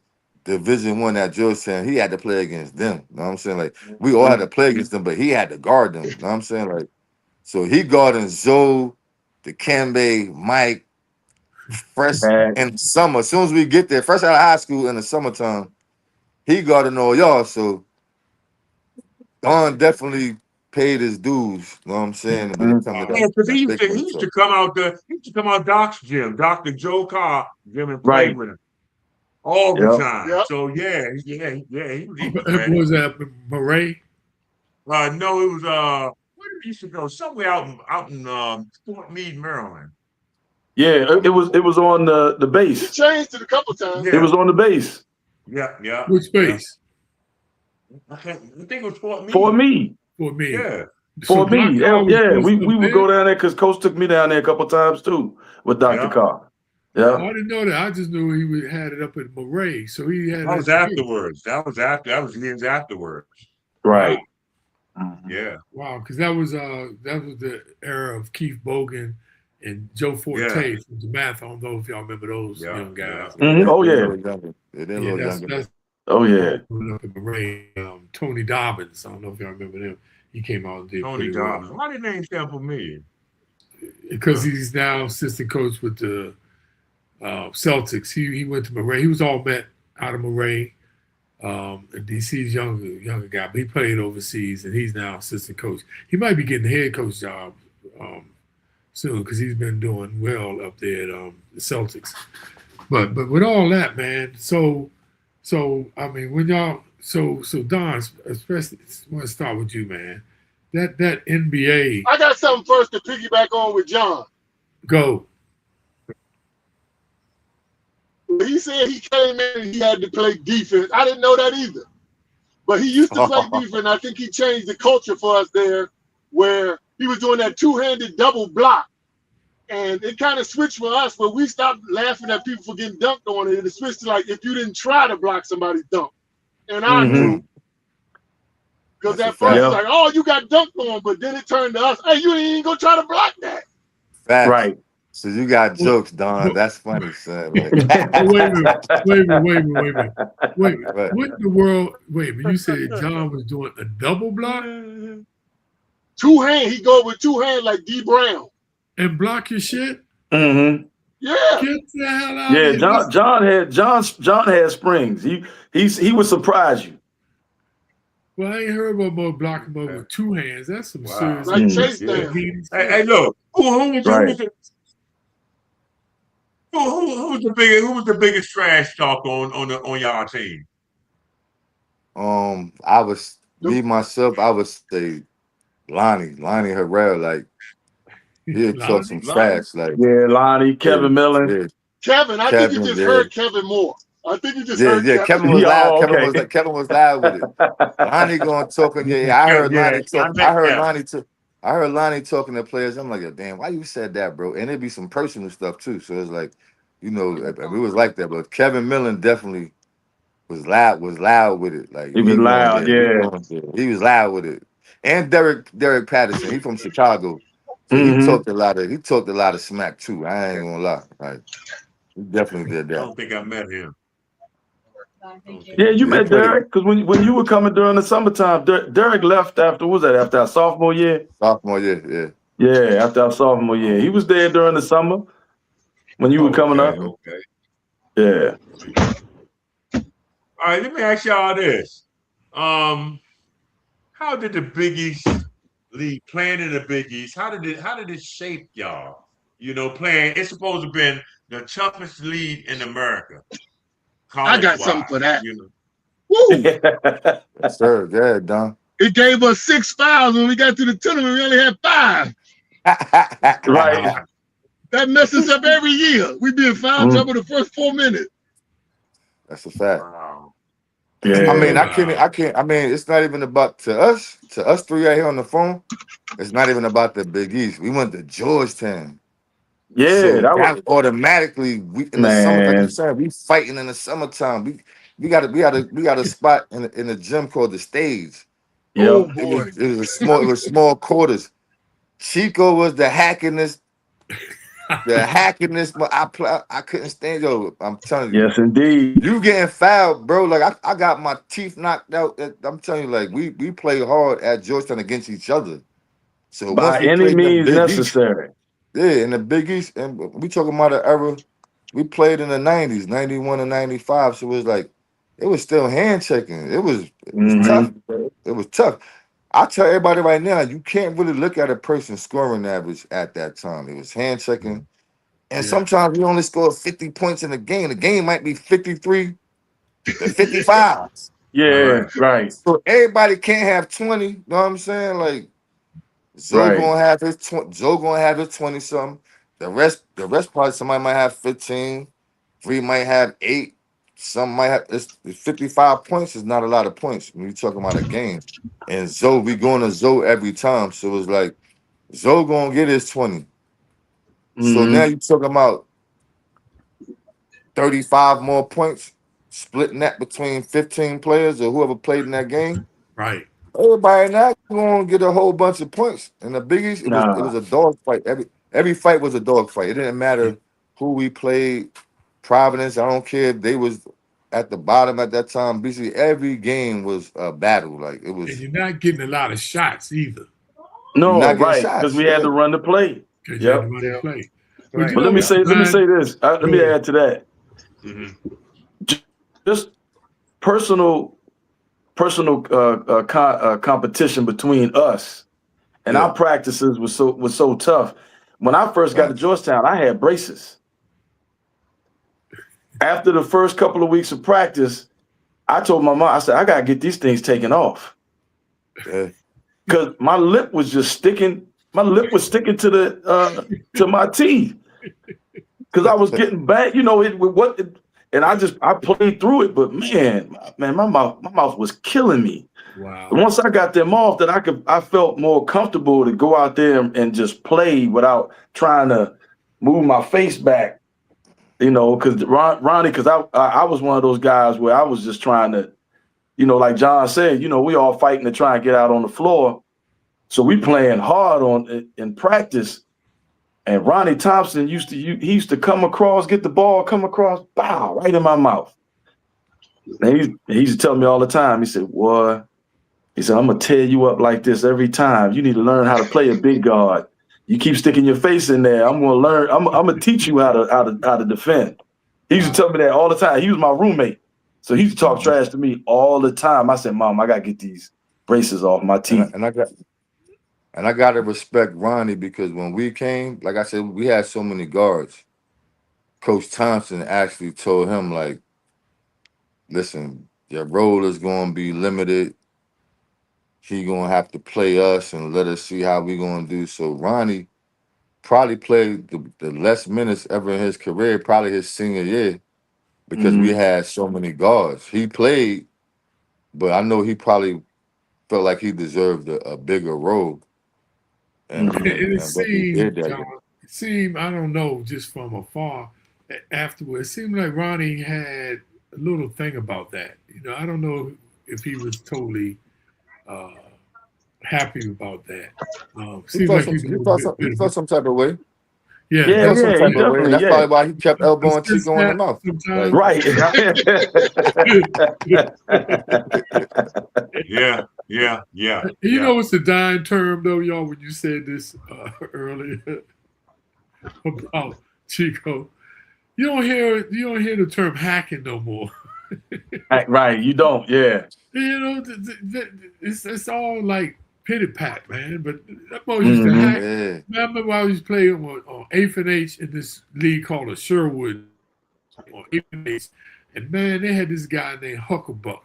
Division I at Georgetown. He had to play against them. You know what I'm saying? Like, we all had to play against them, but he had to guard them. You know what I'm saying? Like, so he guarding Zoe, Dikembe, Mike, fresh in the summer. As soon as we get there, fresh out of high school in the summertime, he guarding all y'all. So Don definitely paid his dues. You know what I'm saying? When it comes to that, yeah, because he used to come out Doc's gym, Dr. Joe Carr gym, and play with him all the time. Yep. So yeah, he was that Murray? No, it was where did he used to go? Somewhere out in Fort Meade, Maryland. Yeah, it was on the base. He changed it a couple times. Yeah. It was on the base. Yeah. Which base? I think it was Fort Meade. Fort Meade. Yeah. For me, we would go down there because Coach took me down there a couple times too with Dr. Carr. Yeah, I didn't know that. I just knew he had it up at Murray, so he had. That was afterwards. That was years afterwards. Right. Wow. Yeah. Wow, because that was the era of Keith Bogan and Joe Forte from the Math. I don't know if y'all remember those young guys. Oh yeah. That's oh yeah. Up at Murray, Tony Dobbins. I don't know if y'all remember him. He came out and did Tony Dobbins. Why did name stand for me? Because he's now assistant coach with the Celtics. He went to Murray. He was all met out of Murray. DC's younger guy, but he played overseas, and he's now assistant coach. He might be getting the head coach job soon because he's been doing well up there at the Celtics. But with all that, man, so I mean, when y'all so Don, especially I want to start with you, man. That NBA. I got something first to piggyback on with John. Go. He said he came in and he had to play defense. I didn't know that either. But he used to play defense. I think he changed the culture for us there where he was doing that two-handed double block. And it kind of switched for us where we stopped laughing at people for getting dunked on it. And it switched to like if you didn't try to block somebody's dunk. And I knew. Because at first it's like, oh, you got dunked on. But then it turned to us, hey, you ain't even going to try to block that. Facts. Right. So you got jokes, Don. That's funny, son. Like, wait a minute. What in the world? Wait, but you said John was doing a double block? two hands. He go with two hands like D Brown. And block your shit? Mm-hmm. Yeah. Get the hell out Yeah, of here. John had springs. He would surprise you. Well, I ain't heard about more blocking him with two hands. That's some serious. Like Chase down. Hey, look, who was the biggest trash talk on y'all team? I would say Lonnie Herrera, like he'll talk some trash, like Lonnie, Kevin Millen. Yeah. Kevin, I think you just heard Kevin more. I think you just heard Kevin. Kevin was loud. Kevin was loud with it. Lonnie going talking. I heard Lonnie talk. I heard Lonnie talking to players. I'm like, damn, why you said that, bro? And it'd be some personal stuff too. So it's like, we was like that. But Kevin Millen definitely was loud with it. Like he was loud, he was loud with it. And Derek Patterson, he from Chicago. So he talked a lot of smack too. I ain't gonna lie. Like he definitely did that. I don't think I met him. Yeah, you met Derek because when you were coming during the summertime, Derek left after our sophomore year? Sophomore year, yeah. Yeah, after our sophomore year. He was there during the summer when you were coming up. Okay. Yeah. All right, let me ask y'all this. How did the Big East League, playing in the Big East, how did it shape y'all? Playing, it's supposed to have been the toughest league in America. I got something for that. Woo! Yes, sir. Yeah, Don. It gave us 6 fouls when we got to the tournament. We only had 5. Right. That messes up every year. We be in foul trouble the first 4 minutes. That's a fact. Wow. Yeah. I can't. I mean, it's not even about to us three right here on the phone. It's not even about the Big East. We went to Georgetown. Yeah, so that was automatically in the summer. Like you said, we fighting in the summertime. We got a spot in the gym called the Stage. Yeah, oh boy, it was small quarters. Chico was the hackingest. I couldn't stand yo. I'm telling you. Yes, indeed. You getting fouled, bro. Like I got my teeth knocked out. I'm telling you, like we play hard at Georgetown against each other. So by any means necessary. In the Big East, and we talking about an era we played in the 90s, 91 and 95. So it was like it was still hand checking. It was tough. It was tough. I tell everybody right now, you can't really look at a person's scoring average at that time. It was hand checking. And sometimes you only score 50 points in a game. The game might be 53 to 55. Yeah, right. So everybody can't have 20. You know what I'm saying? Like Zoe gonna have his 20 something. The rest probably somebody might have 15. 3 might have 8. Some might have 55 points is not a lot of points when you're talking about a game. And Zoe, we going to Zoe every time. So it's like Zoe gonna get his 20. So now you're talking about 35 more points, splitting that between 15 players or whoever played in that game. Right. Everybody not gonna get a whole bunch of points. In the Big East, it was a dog fight. Every fight was a dog fight. It didn't matter who we played. Providence, I don't care if they was at the bottom at that time. Basically, every game was a battle. Like it was. And you're not getting a lot of shots either. No, right? Because we had to run the play. Yep. But let me say this. Let me add to that. Just personal competition between us and our practices was so tough. When I first got to Georgetown, I had braces. After the first couple of weeks of practice, I told my mom, I said, I gotta get these things taken off. Because my lip was just sticking. My lip was sticking to the to my teeth. Because I was getting bad, and I played through it, but man, my mouth was killing me. Wow. And once I got them off, then I felt more comfortable to go out there and just play without trying to move my face back. Because Ronnie, because I was one of those guys where I was just trying to, like John said, we all fighting to try and get out on the floor. So we playing hard in practice. And Ronnie Thompson used to come across, get the ball, come across, right in my mouth. And he used to tell me all the time, he said, "Boy, He said, I'm gonna tear you up like this every time. You need to learn how to play a big guard. You keep sticking your face in there. I'm gonna learn. I'm gonna teach you how to defend. He used to tell me that all the time. He was my roommate, so he used to talk trash to me all the time. I said, Mom, I gotta get these braces off my teeth. And I gotta respect Ronnie because when we came, like I said, we had so many guards. Coach Thompson actually told him, like, listen, your role is gonna be limited. He gonna have to play us and let us see how we gonna do. So Ronnie probably played the less minutes ever in his career, probably his senior year, because we had so many guards. He played, but I know he probably felt like he deserved a bigger role. And it what he did that year. seemed, I don't know, just from afar, afterwards, it seemed like Ronnie had a little thing about that. You know, I don't know if he was totally happy about that. He felt some type of way. Yeah, he definitely. That's probably why he kept elbowing Chico in the mouth. Like, right. Yeah. You know what's the dying term though, y'all, when you said this earlier about Chico? You don't hear the term hacking no more. Right, you don't, yeah. You know, it's all like pity pat, man. But that boy used to hack. Yeah. I remember I was playing on 8th and H in this league called a Sherwood on 8th and H. And man, they had this guy named Hucklebuck.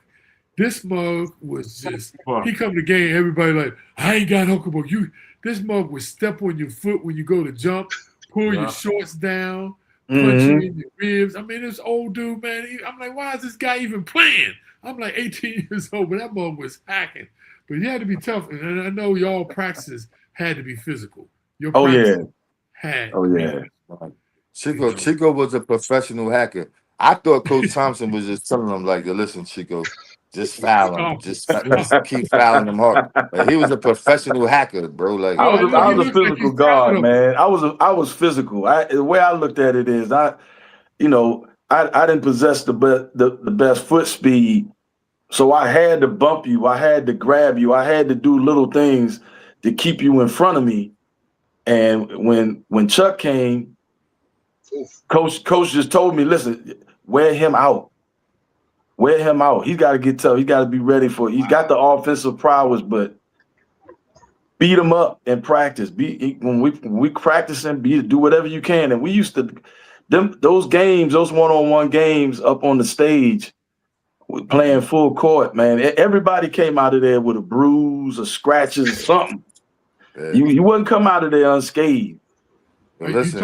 This mug was just, he come to the game, everybody like, I ain't got Hucklebuck. This mug would step on your foot when you go to jump, pull your shorts down, punch you in your ribs. I mean, this old dude, man, I'm like, why is this guy even playing? I'm like 18 years old, but that mug was hacking. But you had to be tough. And I know y'all practices had to be physical. Your practices had to be. Chico was a professional hacker. I thought Coach Thompson was just telling him, like, listen, Chico, just foul him. Just keep fouling him hard. But he was a professional hacker, bro. Like I was a physical guard, man. I was physical. The way I looked at it is I didn't possess the best foot speed. So I had to bump you. I had to grab you. I had to do little things to keep you in front of me. And when Chuck came, Coach just told me, listen, wear him out. Wear him out. He's got to get tough. He's got to be ready for it. He's got the offensive prowess, but beat him up in practice. When we practicing, do whatever you can. And we used to those games, those one-on-one games up on the stage, playing full court, man. Everybody came out of there with a bruise, or scratches, or something. Yeah. You wouldn't come out of there unscathed. Well, listen,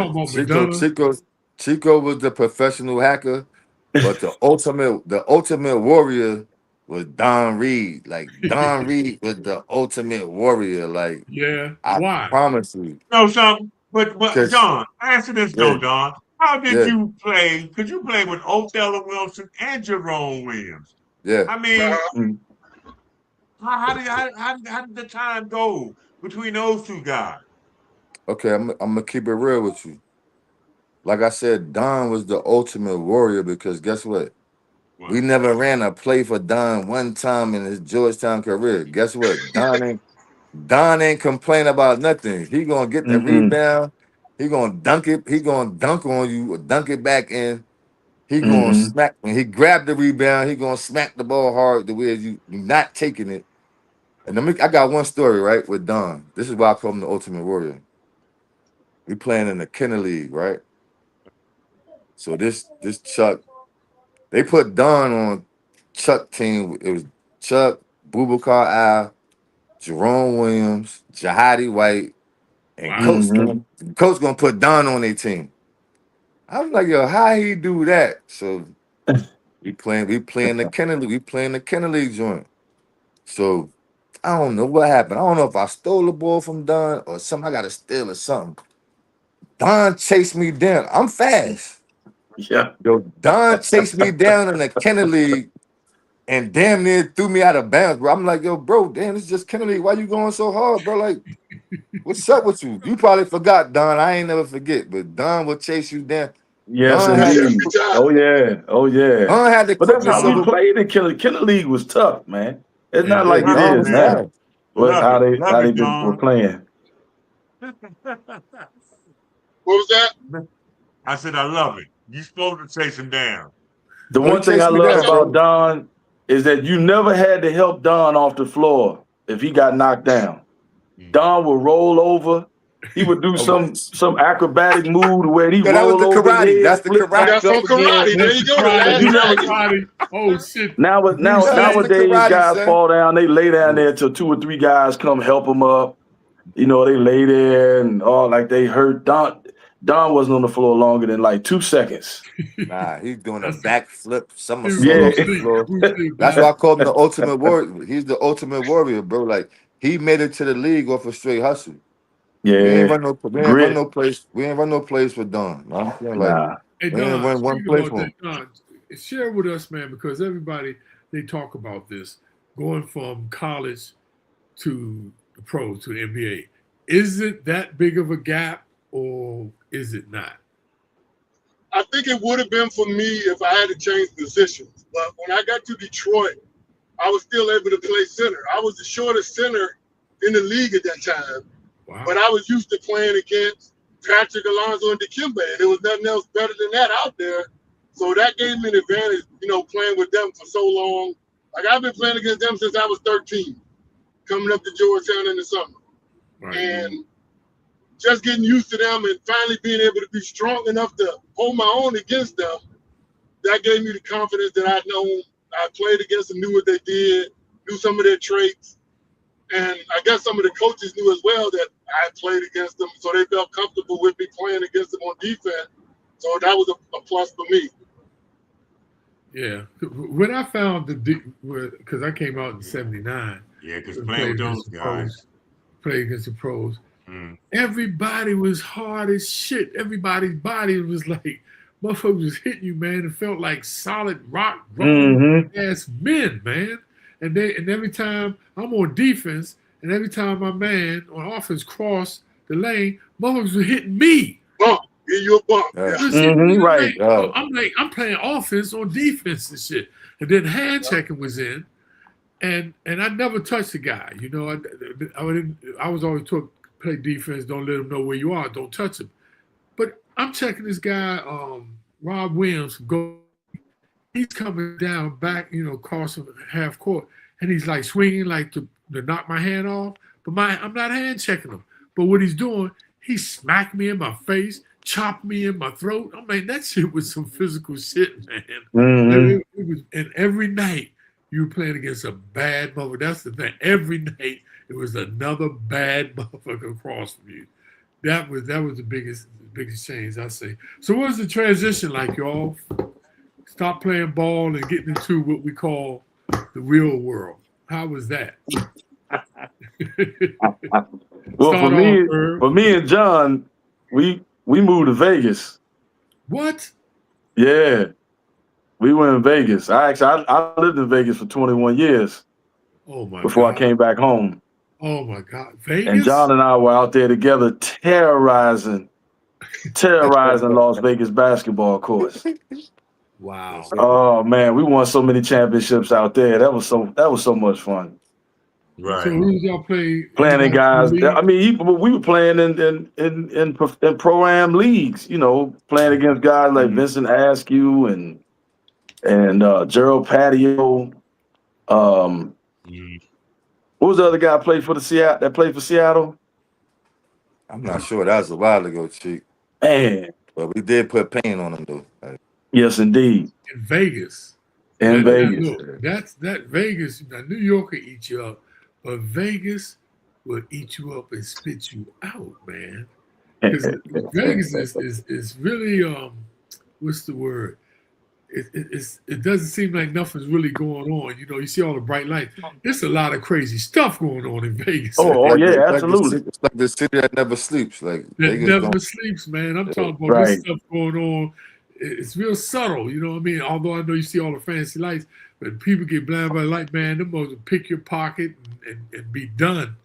Chico was the professional hacker, but the ultimate warrior was Don Reid. Like Don Reid was the ultimate warrior. Like, why? I promise you. No, something. But Don, answer this though, Don. How did you play? Because you played with Othello Wilson and Jerome Williams. Yeah. I mean, how did the time go between those two guys? Okay, I'm gonna keep it real with you. Like I said, Don was the ultimate warrior because guess what? We never ran a play for Don one time in his Georgetown career. Guess what? Don ain't complain about nothing. He gonna get the rebound. He gonna dunk it. He gonna dunk on you or dunk it back in. He gonna smack. When he grabbed the rebound, he gonna smack the ball hard the way you're not taking it. And I got one story, right, with Don. This is why I call him the ultimate warrior. We playing in the Kenner League, right? So this Chuck, they put Don on Chuck team. It was Chuck, Boubacar Al, Jerome Williams, Jahadi White, and Coach gonna put Don on their team. I was like, yo, how he do that? So we playing the Kenner League. We playing the Kenner League joint. So I don't know what happened. I don't know if I stole the ball from Don or something. I got to steal or something. Don chased me down. I'm fast. Yeah. Yo, Don chased me down in the Kenner League and damn near threw me out of bounds, bro. I'm like, yo, bro, damn, it's just Kenner League. Why you going so hard, bro? Like, what's up with you? You probably forgot, Don. I ain't never forget, but Don will chase you down. Yes, indeed. Oh, yeah. Don had to but that's how we played in Kenner League was tough, man. It's not like it Love is it, now. man. But how they Love it, were John. playing. What was that? I said, I love it. You supposed to chase him down. The Oh, he one thing I chased me love down, about bro. Don is that you never had to help Don off the floor if he got knocked down. Don would roll over. He would do some acrobatic move where he Yeah, that was roll the over his karate. head, That's the flip back That's karate. on up again. karate. There you go. The last You never- dragon. Oh shit! Nowadays, karate, guys son. fall down. They lay down there till 2 or 3 guys come help them up. You know, they lay there and like they hurt. Don wasn't on the floor longer than like 2 seconds. Nah, he's doing a backflip, somersault Yeah. off the floor. That's why I call him the ultimate warrior. He's the ultimate warrior, bro. Like he made it to the league off a straight hustle. Yeah. We ain't run no place. We ain't run no place for Don. You know what I'm saying? Like, Nah. Hey, we ain't run one play for him. Don, share with us, man, because everybody, they talk about this, going from college to the pros, to the NBA. Is it that big of a gap or is it not? I think it would have been for me if I had to change positions. But when I got to Detroit, I was still able to play center. I was the shortest center in the league at that time. Wow. But I was used to playing against Patrick, Alonzo, and Dikembe. And there was nothing else better than that out there. So that gave me an advantage, playing with them for so long. Like, I've been playing against them since I was 13, coming up to Georgetown in the summer. Right. And just getting used to them and finally being able to be strong enough to hold my own against them, that gave me the confidence that I'd known. I played against them, knew what they did, knew some of their traits. And I guess some of the coaches knew as well that I played against them, so they felt comfortable with me playing against them on defense. So that was a plus for me. Yeah. When I found because I came out in 79. Yeah, because playing with those guys. Played against the pros. Everybody was hard as shit. Everybody's body was like, motherfuckers was hitting you, man. It felt like solid rock ass men, man. And every time I'm on defense, and every time my man on offense crossed the lane, motherfuckers were hitting me. Bump, give you a bump. Right. I'm playing offense on defense and shit. And then hand checking was in, and I never touched the guy. I was always taught play defense. Don't let him know where you are. Don't touch him. But I'm checking this guy, Rob Williams, go. He's coming down back, crossing half court, and he's like swinging like to knock my hand off. But I'm not hand checking him. But what he's doing, he smacked me in my face, chopped me in my throat. I mean, that shit was some physical shit, man. And every night you were playing against a bad motherfucker. That's the thing. Every night it was another bad motherfucker across from you. That was the biggest change, I say. So what was the transition like, y'all? Stop playing ball and getting into what we call the real world. How was that? Well, for me and John, we moved to Vegas. What? Yeah, we were in Vegas. I lived in Vegas for 21 years. Oh my! Before God. I came back home. Oh my God, Vegas! And John and I were out there together, terrorizing Las Vegas basketball courts. Wow! Oh man, we won so many championships out there. That was so much fun. Right. So who did y'all play? Playing in guys. I mean, we were playing in pro-am leagues. Playing against guys like Vincent Askew and Gerald Patio. What was the other guy played for Seattle? I'm not sure. That was a while ago, Chief. Man. But we did put pain on him, though. Yes, indeed. In Vegas. Vegas. Look, that Vegas. Now, New York will eat you up, but Vegas will eat you up and spit you out, man. Because Vegas is really what's the word? It doesn't seem like nothing's really going on. You see all the bright lights. There's a lot of crazy stuff going on in Vegas. Oh yeah, absolutely. It's like the city that never sleeps. Like that never sleeps, man. I'm talking about this stuff going on. It's real subtle, you know what I mean? Although I know you see all the fancy lights, but people get blinded by the light, man, them will pick your pocket and be done.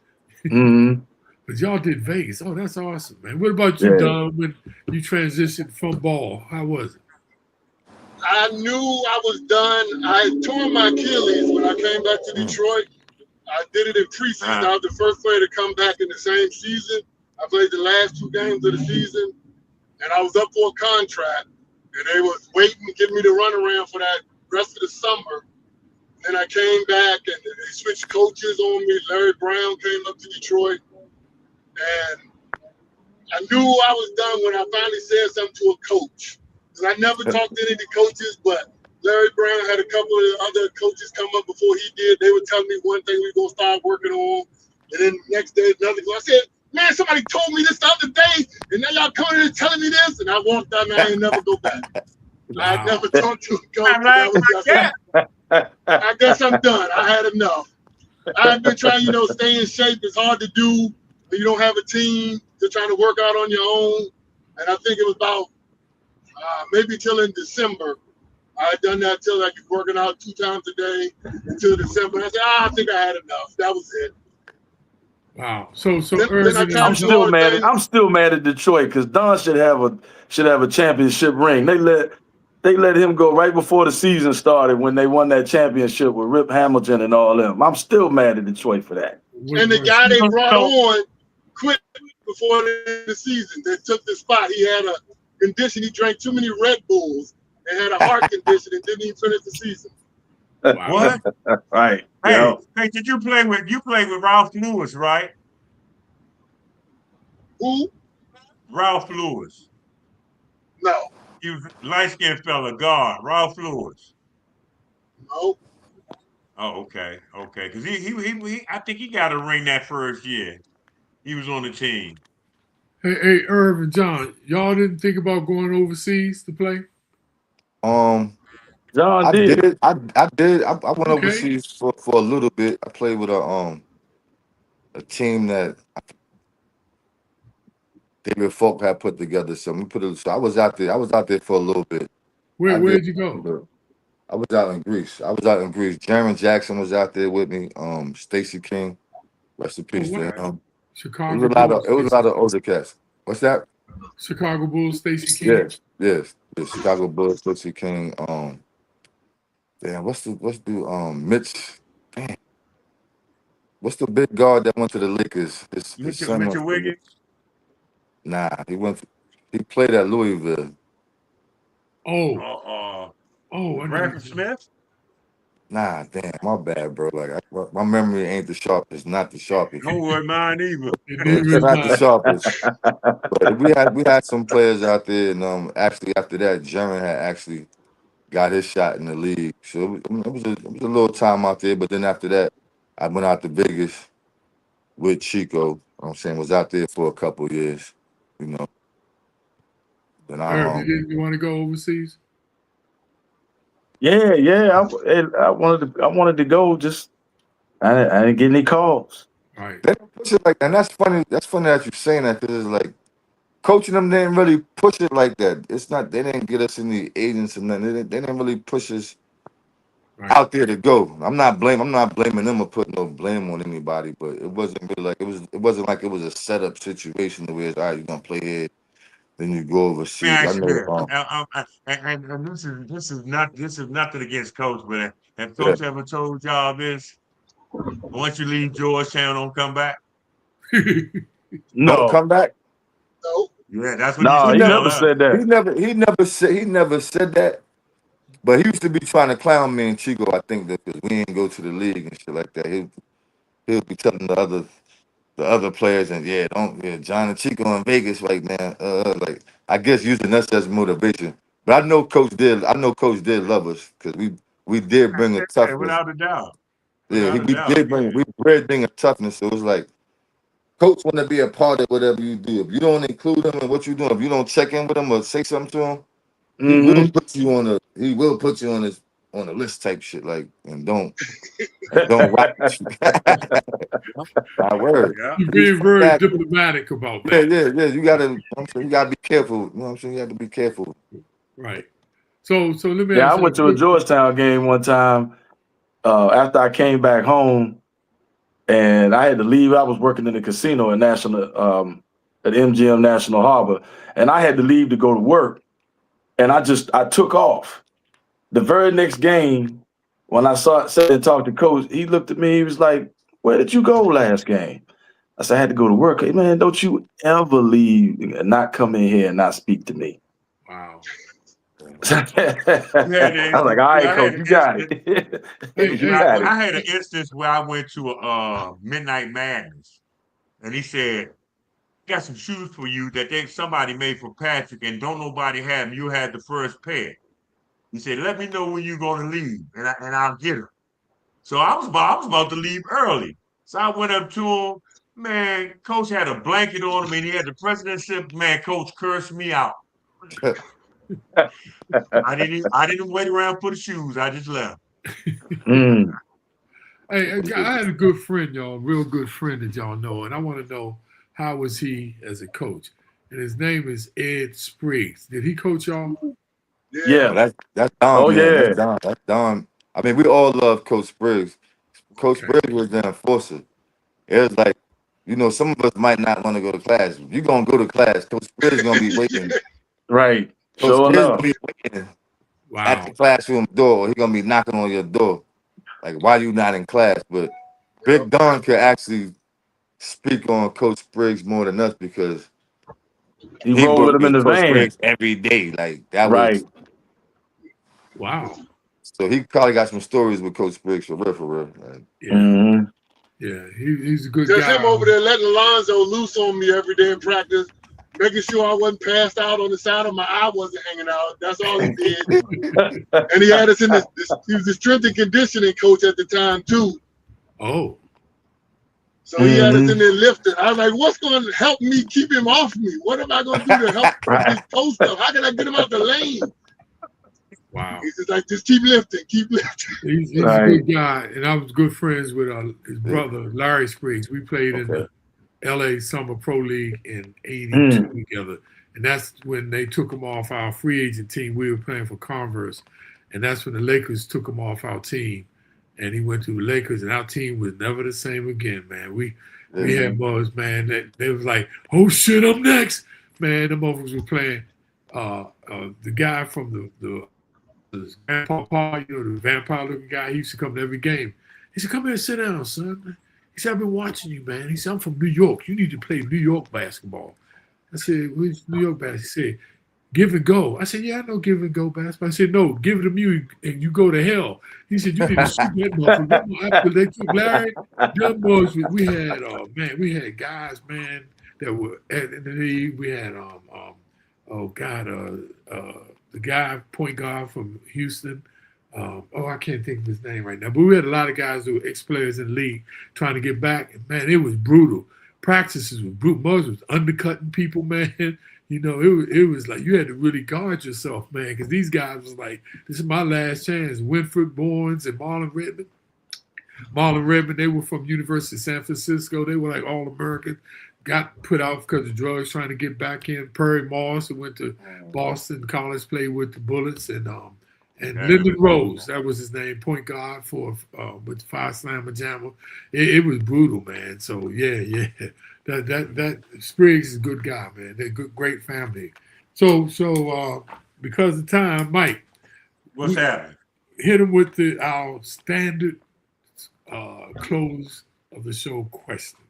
But y'all did Vegas. Oh, that's awesome, man. What about you, Don, when you transitioned from ball? How was it? I knew I was done. I had torn my Achilles when I came back to Detroit. I did it in preseason. I was the first player to come back in the same season. I played the last 2 games of the season, and I was up for a contract, and they was waiting to give me the runaround for that rest of the summer. Then I came back, and they switched coaches on me. Larry Brown came up to Detroit, and I knew I was done when I finally said something to a coach. Because I never talked to any of the coaches, but Larry Brown had a couple of other coaches come up before he did. They were telling me one thing we were going to start working on, and then the next day another. I said, man, somebody told me this the other day, and now y'all coming in and telling me this, and I walked out, and I ain't never go back. Wow. I never talked to a coach. I guess I'm done. I had enough. I've been trying, stay in shape. It's hard to do when you don't have a team. You're trying to work out on your own. And I think it was about maybe till in December. I had done that till I was working out 2 times a day until December. And I said, I think I had enough. That was it. Wow. So Irvin, I'm still mad. I'm still mad at Detroit because Don should have a championship ring. They let him go right before the season started when they won that championship with Rip Hamilton and all them. I'm still mad at Detroit for that. And the guy they brought on quit before the season. They took the spot. He had a condition. He drank too many Red Bulls and had a heart condition and didn't even finish the season. What? Right. Hey, did you play with Ralph Lewis, right? Who? Ralph Lewis. No. He was a light-skinned fella, guard, Ralph Lewis. No. Oh, okay. Because he I think he got a ring that first year. He was on the team. Hey, Irv and John, y'all didn't think about going overseas to play? John I did. did. I went overseas for a little bit. I played with a team that David Falk had put together. So I was out there. I was out there for a little bit. Where'd you go? I was out in Greece. Jaron Jackson was out there with me. Stacey King, rest in peace to him. Chicago. It was a lot of older cats. What's that? Chicago Bulls, Stacey King. Yes. The Chicago Bulls, Stacey King. Damn, what's the Mitch? Damn. What's the big guard that went to the Lakers? Mitchell Wiggins? Nah, he played at Louisville. Bradford Smith? Nah, damn, my bad, bro. Like my memory ain't the sharpest, not the sharpest. Don't worry, mine either. It's not the sharpest. But we had some players out there, and actually after that, Jaron had actually got his shot in the league. So it was a little time out there. But then after that, I went out to Vegas with Chico. Was out there for a couple of years, Then you want to go overseas? Yeah. I wanted to go. Just I didn't get any calls. Right. They don't push it like that. And that's funny. That's funny that you're saying that because it's like coaching them didn't really push it like that. It's not. They didn't get us any agents and nothing. They didn't really push us out there to go. I'm not blaming them or putting no blame on anybody. But it wasn't really like it wasn't like it was a setup situation the way it's all right. You're gonna play here. Then you go overseas. And this is nothing against Coach, but have Coach ever told y'all this? Once you leave Georgetown, don't come back. No, don't come back. No. Yeah, that's what he never said that. He never said that. But he used to be trying to clown me and Chico. I think that because we didn't go to the league and shit like that. He'll be telling the other players and John and Chico in Vegas right now. Like I guess using us as motivation. But I know Coach did love us because we did bring a toughness. Without a doubt. We did bring a toughness. So it was like Coach want to be a part of whatever you do. If you don't include him in what you're doing, if you don't check in with him or say something to him, he will put you on the list type shit. Like and don't rock. My word. You're being very diplomatic about that. Yeah. You gotta be careful. You know what I'm saying? You have to be careful. Right. So let me ask you. I went to a Georgetown game one time after I came back home, and I had to leave. I was working in the casino at at MGM National Harbor, and I had to leave to go to work. And I took off. The very next game, when I sat and talked to Coach, he looked at me. He was like, where did you go last game? I said, I had to go to work. Hey, man, don't you ever leave and not come in here and not speak to me. Wow. I was like, all right, coach, you got it. I had an instance where I went to a Midnight Madness, and he said, got some shoes for you that somebody made for Patrick, and don't nobody have them. You had the first pair. He said, let me know when you're going to leave, and I'll get them. So I was about to leave early. So I went up to him. Man, coach had a blanket on him, and he had the presidentship. Man, coach cursed me out. I didn't wait around for the shoes. I just left. Hey, I had a good friend, y'all, a real good friend that y'all know, and I want to know how was he as a coach? And his name is Ed Spriggs. Did he coach y'all? Yeah. That's Don. Oh, man. yeah. That's Don. I mean, we all love Coach Spriggs. Coach Spriggs was the enforcer. It was like, some of us might not want to go to class. You're going to go to class. Coach Spriggs is going to be waiting. Right. Coach Sure Spriggs enough. going to be waiting Wow. at the classroom door. He's going to be knocking on your door. Like, why you not in class? But Big Don could actually speak on Coach Spriggs more than us because he rolled with worked him in the Coach van. Spriggs every day. Like, that Right. was. Wow. So he probably got some stories with Coach Spriggs for real. Like, Yeah. Mm-hmm. Yeah, he's a good Just guy. him over there letting Alonzo loose on me every day in practice, making sure I wasn't passed out on the side of my eye wasn't hanging out. That's all he did. And he had us in he was the strength and conditioning coach at the time too. Oh. So he had us in there lifting. I was like, what's going to help me keep him off me? What am I going to do to help this post up? How can I get him out the lane? Wow. He's just like, just keep lifting. He's a good guy. And I was good friends with his brother, Larry Spriggs. We played in the LA Summer Pro League in 82 together. And that's when they took him off our free agent team. We were playing for Converse. And that's when the Lakers took him off our team. And he went to the Lakers, and our team was never the same again, man. We had boys, man, that they was like, oh shit, I'm next. Man, the motherfuckers were playing the guy from the Grandpa, the vampire looking guy, he used to come to every game. He said, come here and sit down, son. He said, I've been watching you, man. He said, I'm from New York. You need to play New York basketball. I said, where's New York basketball? He said, give and go. I said, yeah, I know give and go basketball. I said, no, give it to me and you go to hell. He said, you need to shoot that motherfucker. After they took Larry, them boys, we had guys, man, that were at the league. We had the guy, point guard from Houston. I can't think of his name right now. But we had a lot of guys who were ex-players in the league trying to get back. And, man, it was brutal. Practices were brutal. Most was undercutting people, man. It was like you had to really guard yourself, man, because these guys was like, this is my last chance. Winfred Barnes and Marlon Redmond, they were from University of San Francisco. They were like All-American. Got put out because of drugs, trying to get back in. Perry Moss, who went to Boston College, played with the Bullets, and Lyndon Rose, that was his name, point guard with Five Slammer Jammer. It was brutal, man. So yeah. That Spriggs is a good guy, man. They're great family. So because of time, Mike, what's happening? Hit him with our standard close of the show question.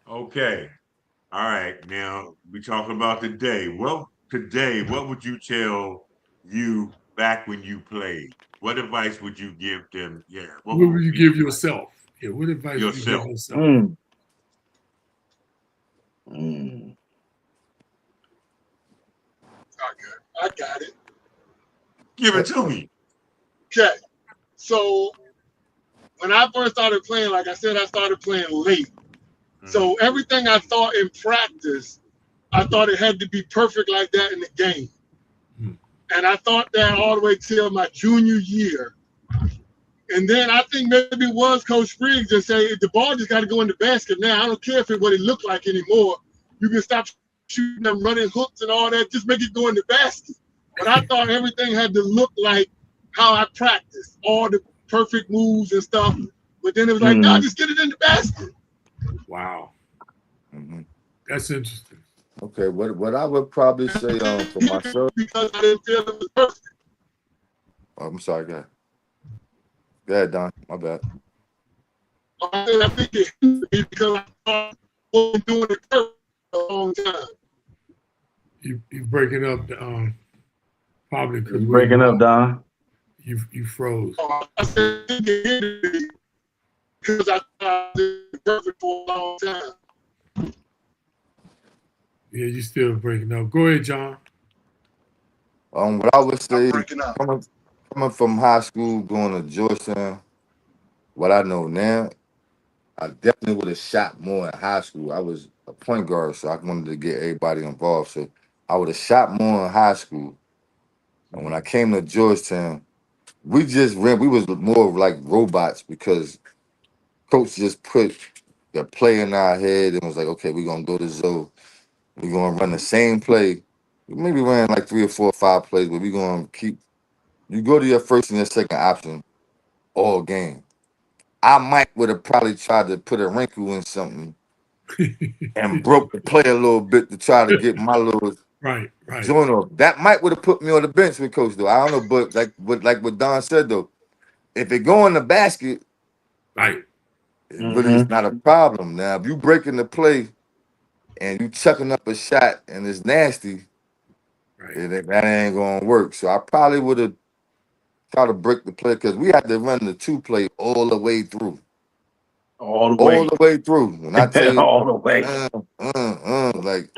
Okay. All right. Now we're talking about today. Well, today, what would you tell you back when you played? What advice would you give them? Yeah. What would you give yourself? Yeah. What advice would you give yourself? I got it. Give it to me. Okay. So when I first started playing, like I said, I started playing late. So everything I thought in practice, I thought it had to be perfect like that in the game. And I thought that all the way till my junior year. And then I think maybe it was Coach Spriggs just say, the ball just got to go in the basket now. I don't care what it looked like anymore. You can stop shooting them running hooks and all that. Just make it go in the basket. But I thought everything had to look like how I practiced, all the perfect moves and stuff. But then it was like, no, just get it in the basket. Wow. That's interesting. Okay, what I would probably say for myself, because I didn't feel it was perfect. I'm sorry, go ahead, Don. My bad. I think it because I've been doing it for a long time. You breaking up, probably because You're breaking up, Don. You froze. I said because I've been perfect for a long time. Yeah, you still breaking up. Go ahead, John. What I would say, Breaking up. coming from high school, going to Georgetown, what I know now, I definitely would have shot more in high school. I was a point guard, so I wanted to get everybody involved. So I would have shot more in high school. And when I came to Georgetown, we was more of like robots because coach just put the play in our head and was like, okay, we're gonna go to zone. We're gonna run the same play. We maybe ran like 3 or 4 or 5 plays, but we're gonna keep you go to your first and your second option all game. I might would have probably tried to put a wrinkle in something and broke the play a little bit to try to get my little Right. joint off. That might would have put me on the bench with coach though. I don't know, but like what Don said though, if it go in the basket, Right. it really is not a problem. Now, if you breaking the play and you chucking up a shot and it's nasty, Right. that ain't gonna work. So I probably would have tried to break the play because we had to run the 2 play all the way through. All the way through. When I tell you, all the way. Like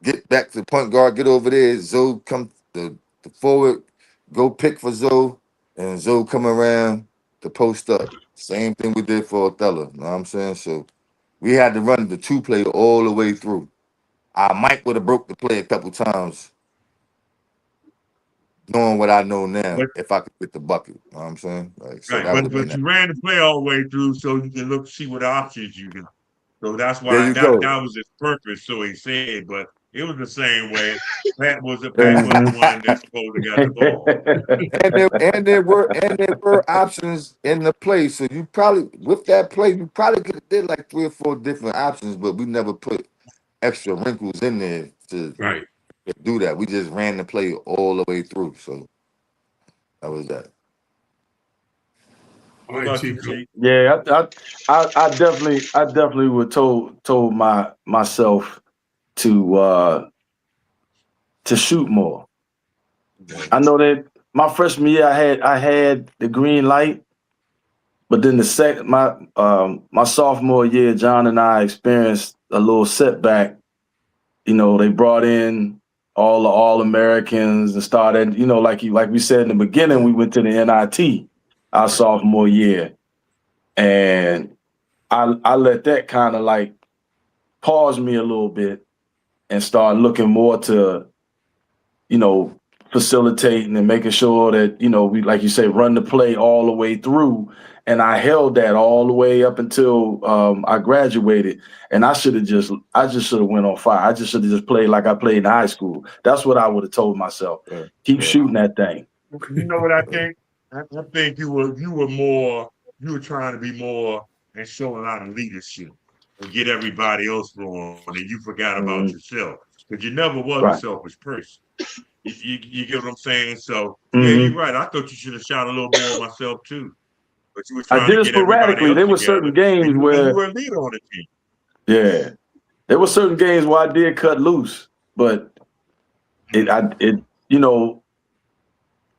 get back to the point guard, get over there. Zoe come the forward, go pick for Zoe, and Zoe come around to post up. Same thing we did for Othello. You know what I'm saying? So we had to run the 2 play all the way through. I might would have broke the play a couple times, knowing what I know now, if I could get the bucket. You know what I'm saying? Like, so Right, but you ran the play all the way through so you can see what options you can. So that's why that was his purpose. So he said, but it was the same way. Pat was the one that's supposed to get the ball. and there were options in the play. So you probably with that play, you probably could have did like 3 or 4 different options, but we never put extra wrinkles in there to do that. We just ran the play all the way through. So that was that. What about you, G? Yeah, I definitely would told myself to shoot more. I know that my freshman year I had the green light, but then my sophomore year, John and I experienced a little setback. You know, they brought in all the All-Americans and started, you know, like we said in the beginning, we went to the NIT our sophomore year. And I let that kind of like pause me a little bit and start looking more to, you know, facilitating and making sure that, you know, we, like you say, run the play all the way through. And I held that all the way up until I graduated. And I just should have went on fire. I just should have just played like I played in high school. That's what I would have told myself. Keep shooting that thing. You know what I think? I think you were trying to be more and show a lot of leadership and get everybody else going, and you forgot about yourself because you never was a selfish person. You get what I'm saying? So yeah, you're right. I thought you should have shot a little more of myself too. But you were trying I did to it get sporadically. There were certain games where you were a leader on the team. Yeah, there were certain games where I did cut loose, but it you know,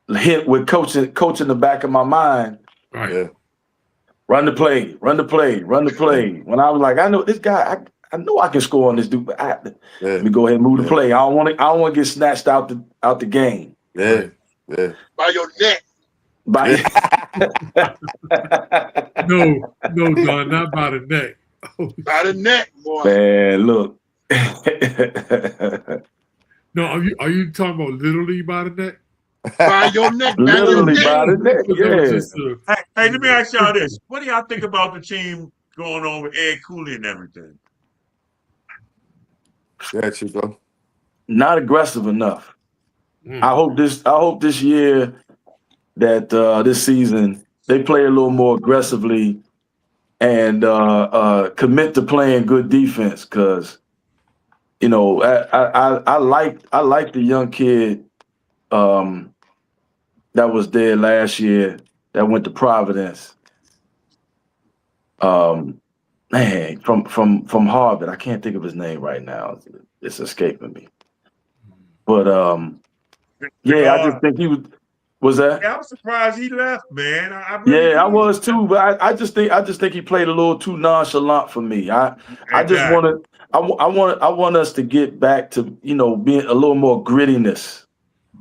hit with coach in the back of my mind. Right. Yeah. Run the play. When I was like, I know this guy, I know I can score on this dude, but let me go ahead and move the play. I don't want to get snatched out the game. Yeah. By your neck. No, Don, not by the neck. By the neck, boy. Man, look. No, are you talking about literally by the neck? By your neck. Literally by the neck. Yeah. Hey, let me ask y'all this: what do y'all think about the team going on with Ed Cooley and everything? Yeah, Chico. Not aggressive enough. I hope this year that this season they play a little more aggressively and commit to playing good defense. Because you know I like the young kid that was there last year that went to Providence. Man, from Harvard. I can't think of his name right now. It's escaping me. But yeah, I just think he was that. Yeah, I was surprised he left, man. I was too, but I just think he played a little too nonchalant for me. I want us to get back to being a little more grittiness,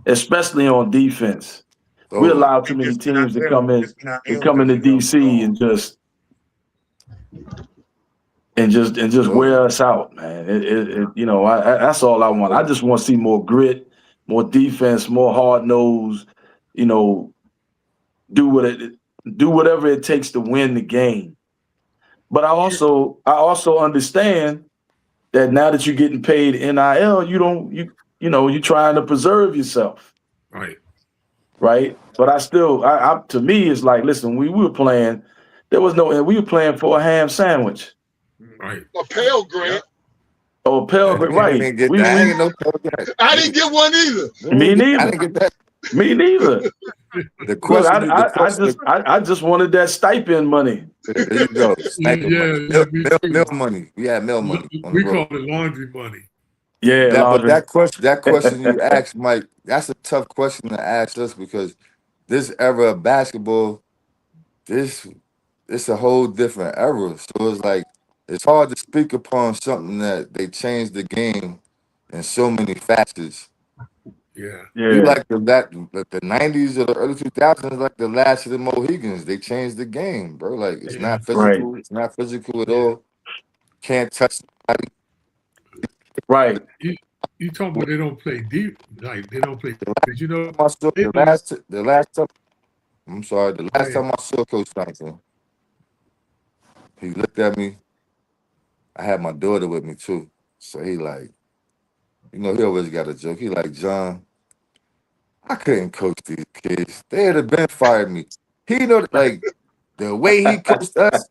especially on defense. We allow too many teams to come into DC and just wear us out, man. That's all I want. I just want to see more grit, more defense, more hard nose. Do whatever it takes to win the game. But I also understand that now that you're getting paid NIL, you're trying to preserve yourself. Right. But I to me, it's like, listen, we were playing, we were playing for a ham sandwich. Right. A Pell Grant. Oh, Pell Grant, right. I didn't get one either. Me neither. I didn't get that. Me neither. The question, I just wanted that stipend money. There you go. Mail money. We had mail money. We call it laundry money. Yeah, but that question you asked, Mike, that's a tough question to ask us because this era of basketball, it's a whole different era. So it's like it's hard to speak upon something that they changed the game in so many facets. Yeah. You like the 90s or the early 2000s, like the last of the Mohegans. They changed the game, bro. Like it's not physical. Right. It's not physical at all. Can't touch somebody. Right. You talking about they don't play deep, like they don't play. The last time I saw Coach Thompson, he looked at me. I had my daughter with me too, so he like, he always got a joke. He like, John, I couldn't coach these kids. They'd have been fired me. He like the way he coached us.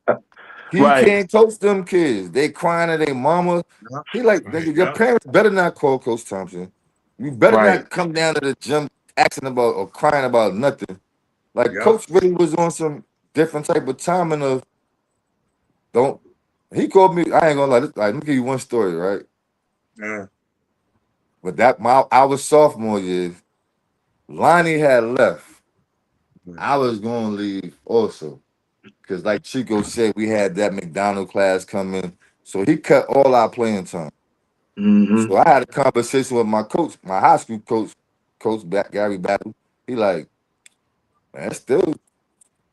He can't coach them kids. They crying at their mama. He like, your parents better not call Coach Thompson. You better not come down to the gym asking about or crying about nothing. Like Coach really was on some different type of timing of he called me, I ain't gonna lie, let me give you one story, right? Yeah. But our sophomore year, Lonnie had left. I was gonna leave also. Because like Chico said, we had that McDonald class coming. So he cut all our playing time. Mm-hmm. So I had a conversation with my coach, my high school coach, Gary Battle. He like, man, still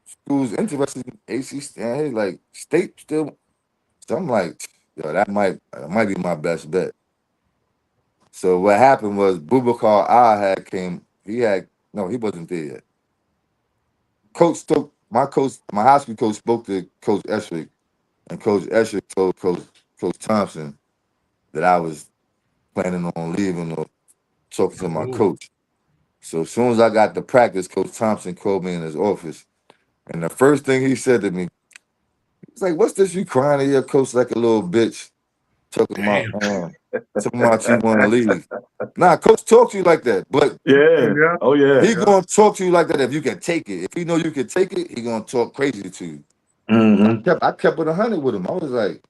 school's interested in AC stand. He like, state still. So I'm like, yo, that might be my best bet. So what happened was Boubacar came. He wasn't there yet. My high school coach spoke to Coach Esherick, and Coach Esherick told Coach Thompson that I was planning on leaving or talking to my coach. So as soon as I got to practice, Coach Thompson called me in his office, and the first thing he said to me, he was like, "What's this? You crying to your coach like a little bitch, talking about you want to leave." Nah, coach talk to you like that, but he gonna talk to you like that if you can take it. If he know you can take it, he gonna talk crazy to you. Mm-hmm. I kept it 100 with him. I was like,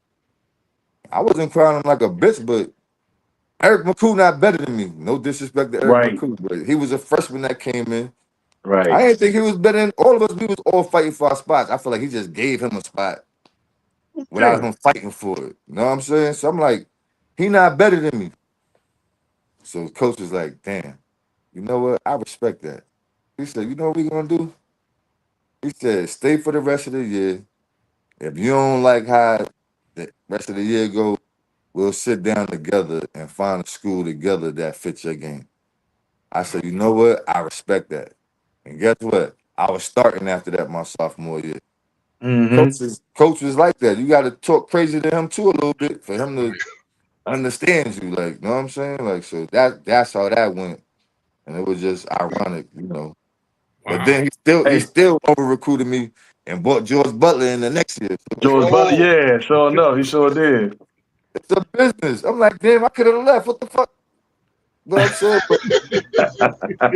I wasn't crying him like a bitch, but Eric McCool not better than me. No disrespect to Eric McCool, but he was a freshman that came in. Right. I didn't think he was better than all of us. We was all fighting for our spots. I feel like he just gave him a spot without him fighting for it. You know what I'm saying? So I'm like, he not better than me. So the coach was like, damn, you know what? I respect that. He said, you know what we're going to do? He said, stay for the rest of the year. If you don't like how the rest of the year go, we'll sit down together and find a school together that fits your game. I said, you know what? I respect that. And guess what? I was starting after that my sophomore year. Mm-hmm. Coach was like that. You got to talk crazy to him too a little bit for him to understand you. Like, you know what I'm saying? Like, so that's how that went. And it was just ironic, Wow. But then he still over recruited me and bought George Butler in the next year. George Butler, sure enough, he sure did. It's a business. I'm like, damn, I could have left. What the fuck? But I'm saying,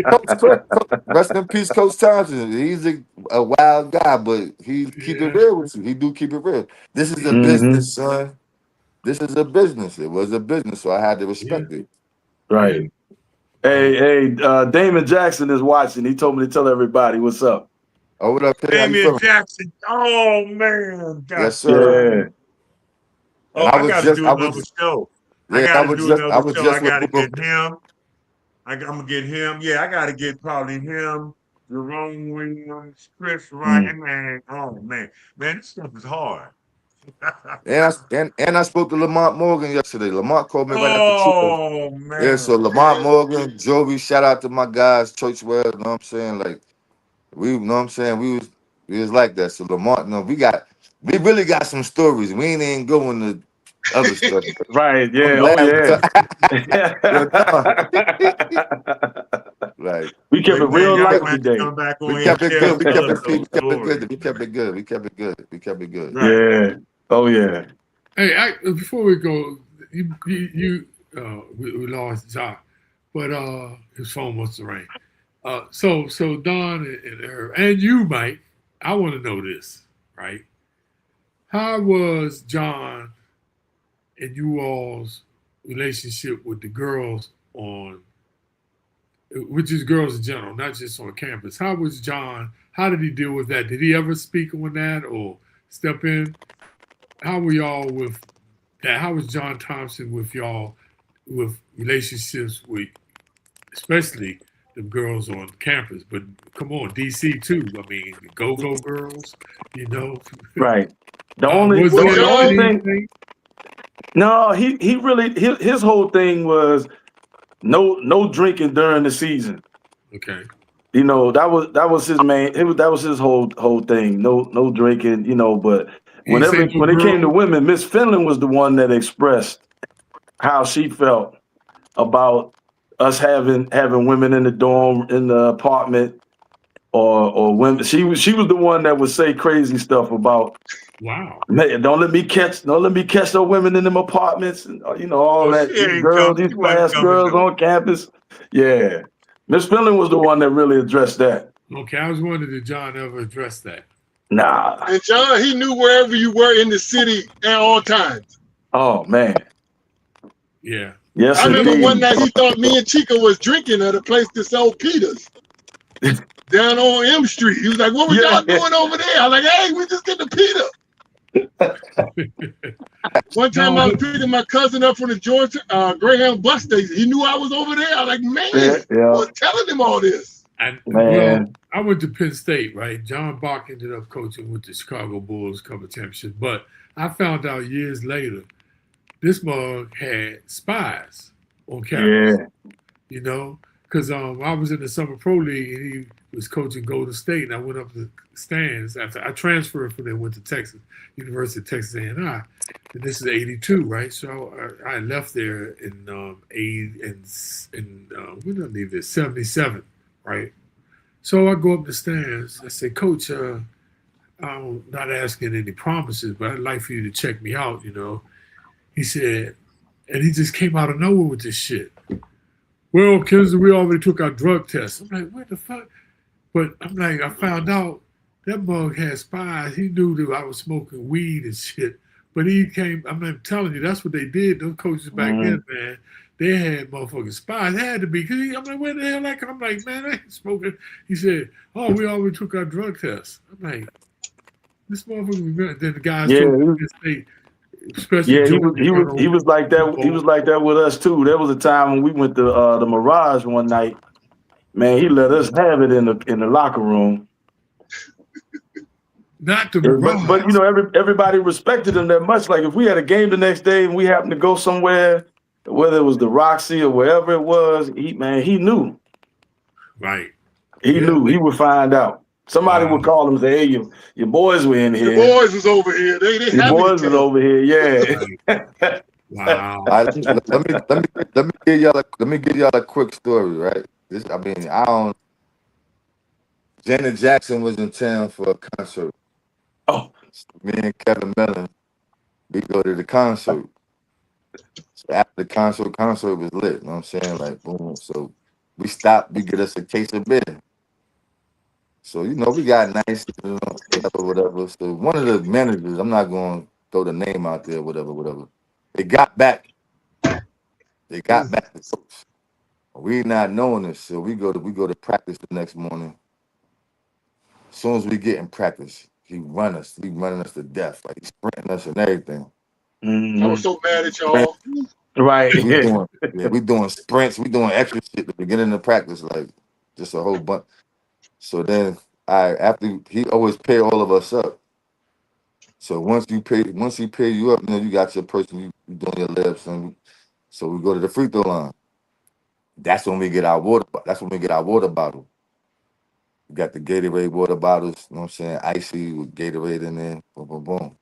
Coach, rest in peace, Coach Thompson. He's a wild guy, but he keep it real with you. He do keep it real. This is a business, son. This is a business. It was a business, so I had to respect it. Right. Hey, Damon Jackson is watching. He told me to tell everybody what's up. Oh, what up, Damien Jackson. Oh man. God. Yes, sir. Yeah. Oh, I gotta do another show. I gotta do another show. I gotta get him. I'm gonna get him. Yeah, I gotta get probably him, Jerome Williams, Chris Wright. Man, oh man, this stuff is hard. and I spoke to Lamont Morgan yesterday. Lamont called me right after Chico. Oh man. Yeah, so Lamont Morgan, Joby, shout out to my guys, Churchwell, you know what I'm saying? Like, we know what I'm saying, we was like that. So Lamont, we really got some stories. We ain't going to other stuff. Right, yeah. Oh yeah. Right. We kept it real light today. We kept it good. We kept it good. Right. Yeah. Oh yeah. Hey, before we go, we lost Jacques, but his phone must have rang. So Don and Irv, and you, Mike, I want to know this, right? How was John and you all's relationship with the girls which is girls in general, not just on campus? How was John? How did he deal with that? Did he ever speak on that or step in? How were y'all with that? How was John Thompson with y'all with relationships with, especially the girls on campus? But come on, DC too. I mean, the go-go girls, you know. Right. The only thing. No, he really his whole thing was no drinking during the season. Okay. You know, that was his main. That was his whole thing. No drinking. You know, but when it came to women, Miss Finland was the one that expressed how she felt about us having women in the dorm, in the apartment, or women. She was the one that would say crazy stuff about. Wow. Man, don't let me catch no women in them apartments, and you know all that. These fast girls on campus. Yeah, Miss Finland was the one that really addressed that. Okay, I was wondering, did John ever address that? Nah. And John, he knew wherever you were in the city at all times. Oh man. Yeah. Yes. I remember one night he thought me and Chico was drinking at a place that sold pitas down on M Street. He was like, "What was y'all doing over there?" I was like, "Hey, we just get the pita." One time I was picking my cousin up from the Georgetown Greyhound bus station. He knew I was over there. I was like, "Man, I was telling him all this." Well, I went to Penn State, right? John Bach ended up coaching with the Chicago Bulls, couple of championships. But I found out years later, this mug had spies on campus. Yeah. You know, because I was in the Summer Pro League and he was coaching Golden State, and I went up the stands after I transferred from there, went to Texas, University of Texas A&I. And this is '82, right? So I left there in when did I leave there? '77, right? So I go up the stands. I say, "Coach, I'm not asking any promises, but I'd like for you to check me out, you know." He said, and he just came out of nowhere with this shit. "Well, kids, we already took our drug test." I'm like, "What the fuck?" But I'm like, I found out that mug had spies. He knew that I was smoking weed and shit. But he came, I'm telling you, that's what they did. Those coaches back then, man, they had motherfucking spies. It had to be. Because I'm like, where the hell that come? I'm like, man, I ain't smoking. He said, "Oh, we already took our drug test." I'm like, this motherfucker, then the guys told me this state. Yeah, he was like that. He was like that with us too. There was a time when we went to the Mirage one night. Man, he let us have it in the locker room. Not the Mirage, but you know, everybody respected him that much. Like if we had a game the next day and we happened to go somewhere, whether it was the Roxy or wherever it was, he knew. Right. He knew. He would find out. Somebody would call him and say, "Hey, your boys were in here. Your boys was over here. Your boys was over here." Yeah. Wow. Let me give y'all a quick story, right? Janet Jackson was in town for a concert. Oh. Me and Kevin Mellon, we go to the concert. After the concert was lit. You know what I'm saying? Like, boom. So we stopped. We get us a case of beer. So, you know, we got nice, you know, whatever. So one of the managers, I'm not going to throw the name out there, whatever. They got back. They got back to coach. We not knowing this, so we go to practice the next morning. As soon as we get in practice, he running us to death, like he's sprinting us and everything. I was so mad at y'all. Right. We doing sprints, we doing extra shit at the beginning of practice, like just a whole bunch. So then after he always pay all of us up. So once he pay you up, you know, you got your person, you doing your lips, and so we go to the free throw line. That's when we get our water. That's when we get our water bottle. We got the Gatorade water bottles, you know what I'm saying? Icy with Gatorade in there. Boom, boom, boom.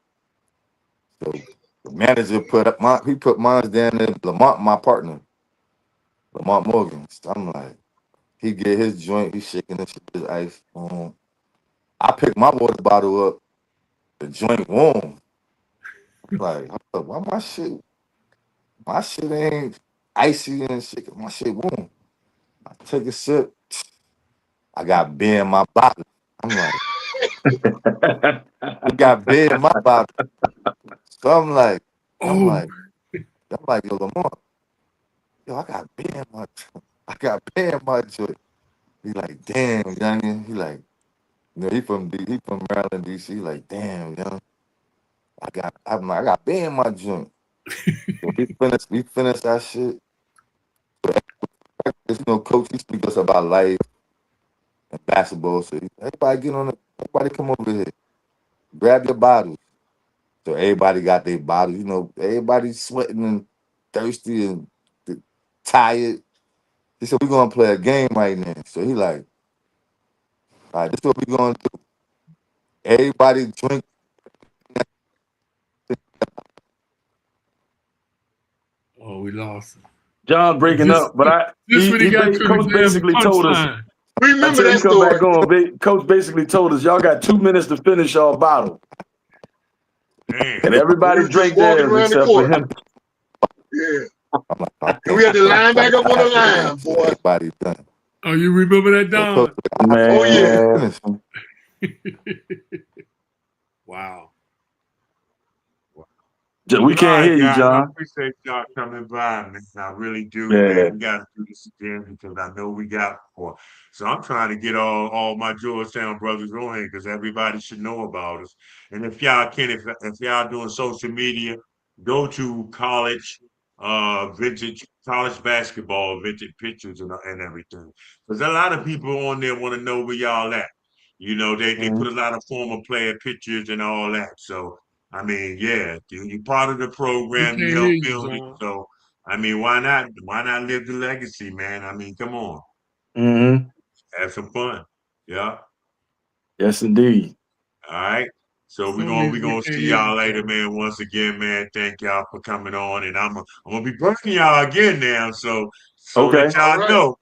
So the manager put mine down there. Lamont, my partner, Lamont Morgan. So I'm like, he get his joint, he's shaking this shit, his ice. I pick my water bottle up, the joint warm. I'm like, why my shit ain't icy and shit, my shit warm. I take a sip, I got beer in my bottle. I'm like, I got beer in my bottle. So I'm like, yo, Lamont, yo, I got beer in my joint. He like, damn, youngin. He like, you know, he from Maryland, DC. He like, damn, young. I got beer in my joint. So we finished that shit. You know, coach, he speak us about life and basketball. So everybody come over here. Grab your bottles. So everybody got their bottles. You know, everybody's sweating and thirsty and tired. He said, we're going to play a game right now. So he like, all right, this is what we're going to do. Everybody drink. Oh, we lost him. John breaking up, but Coach basically told us. Remember that story. Coach basically told us y'all got 2 minutes to finish y'all bottle. Man. And everybody drank theirs except for him. Yeah. And we had to line back up on the line, boy. Everybody done. Oh, you remember that, Don? Man. Oh, yeah. Wow. We can't hear you, John. I appreciate y'all coming by, man. I really do, Yeah. man. We got to do this again because I know we got more. So I'm trying to get all my Georgetown brothers on here because everybody should know about us. And if y'all if y'all doing social media, go to vintage college basketball, vintage pictures and everything. Because a lot of people on there want to know where y'all at. You know, they put a lot of former player pictures and all that. So I mean, yeah, you're part of the program. You help build it. So, I mean, why not live the legacy, man? I mean, come on. Mm-hmm. Have some fun. Yeah. Yes, indeed. All right. So we're gonna see y'all later, man. Once again, man, thank y'all for coming on. And I'm gonna be booking y'all again now. So okay. That y'all know.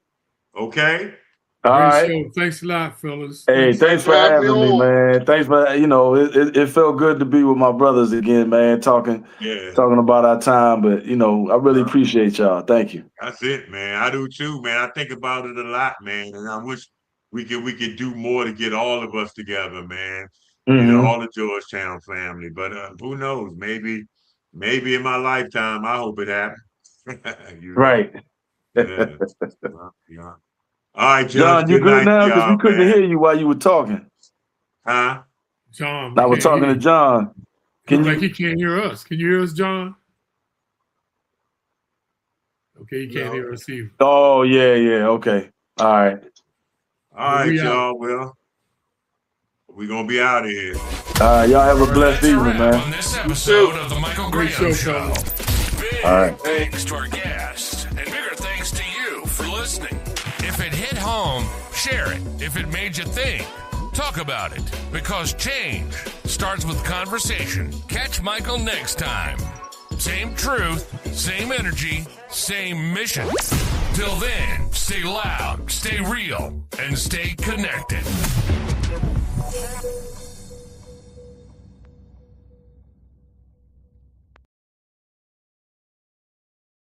Okay. All right. Show. Thanks a lot, fellas. Hey, thanks for having me, man. Thanks for, it felt good to be with my brothers again, man, talking about our time. But, I really appreciate y'all. Thank you. That's it, man. I do too, man. I think about it a lot, man. And I wish we could do more to get all of us together, man. Mm-hmm. You know, all the Georgetown family. But who knows? Maybe in my lifetime, I hope it happens. Right. Yeah. Yeah. All right, John, you good now? Because we couldn't hear you while you were talking. Huh? John. I was talking to John. He can't hear us. Can you hear us, John? Okay, he can't hear us either. Oh, yeah. Okay. All right. All right, y'all. Well, we're going to be out of here. Y'all have a blessed evening, man. On this episode of the Michael Graham Show. Big all right. Thanks to our guests, and bigger thanks to you for listening. If it hit home, share it. If it made you think, talk about it. Because change starts with conversation. Catch Michael next time. Same truth, same energy, same mission. Till then, stay loud, stay real, and stay connected.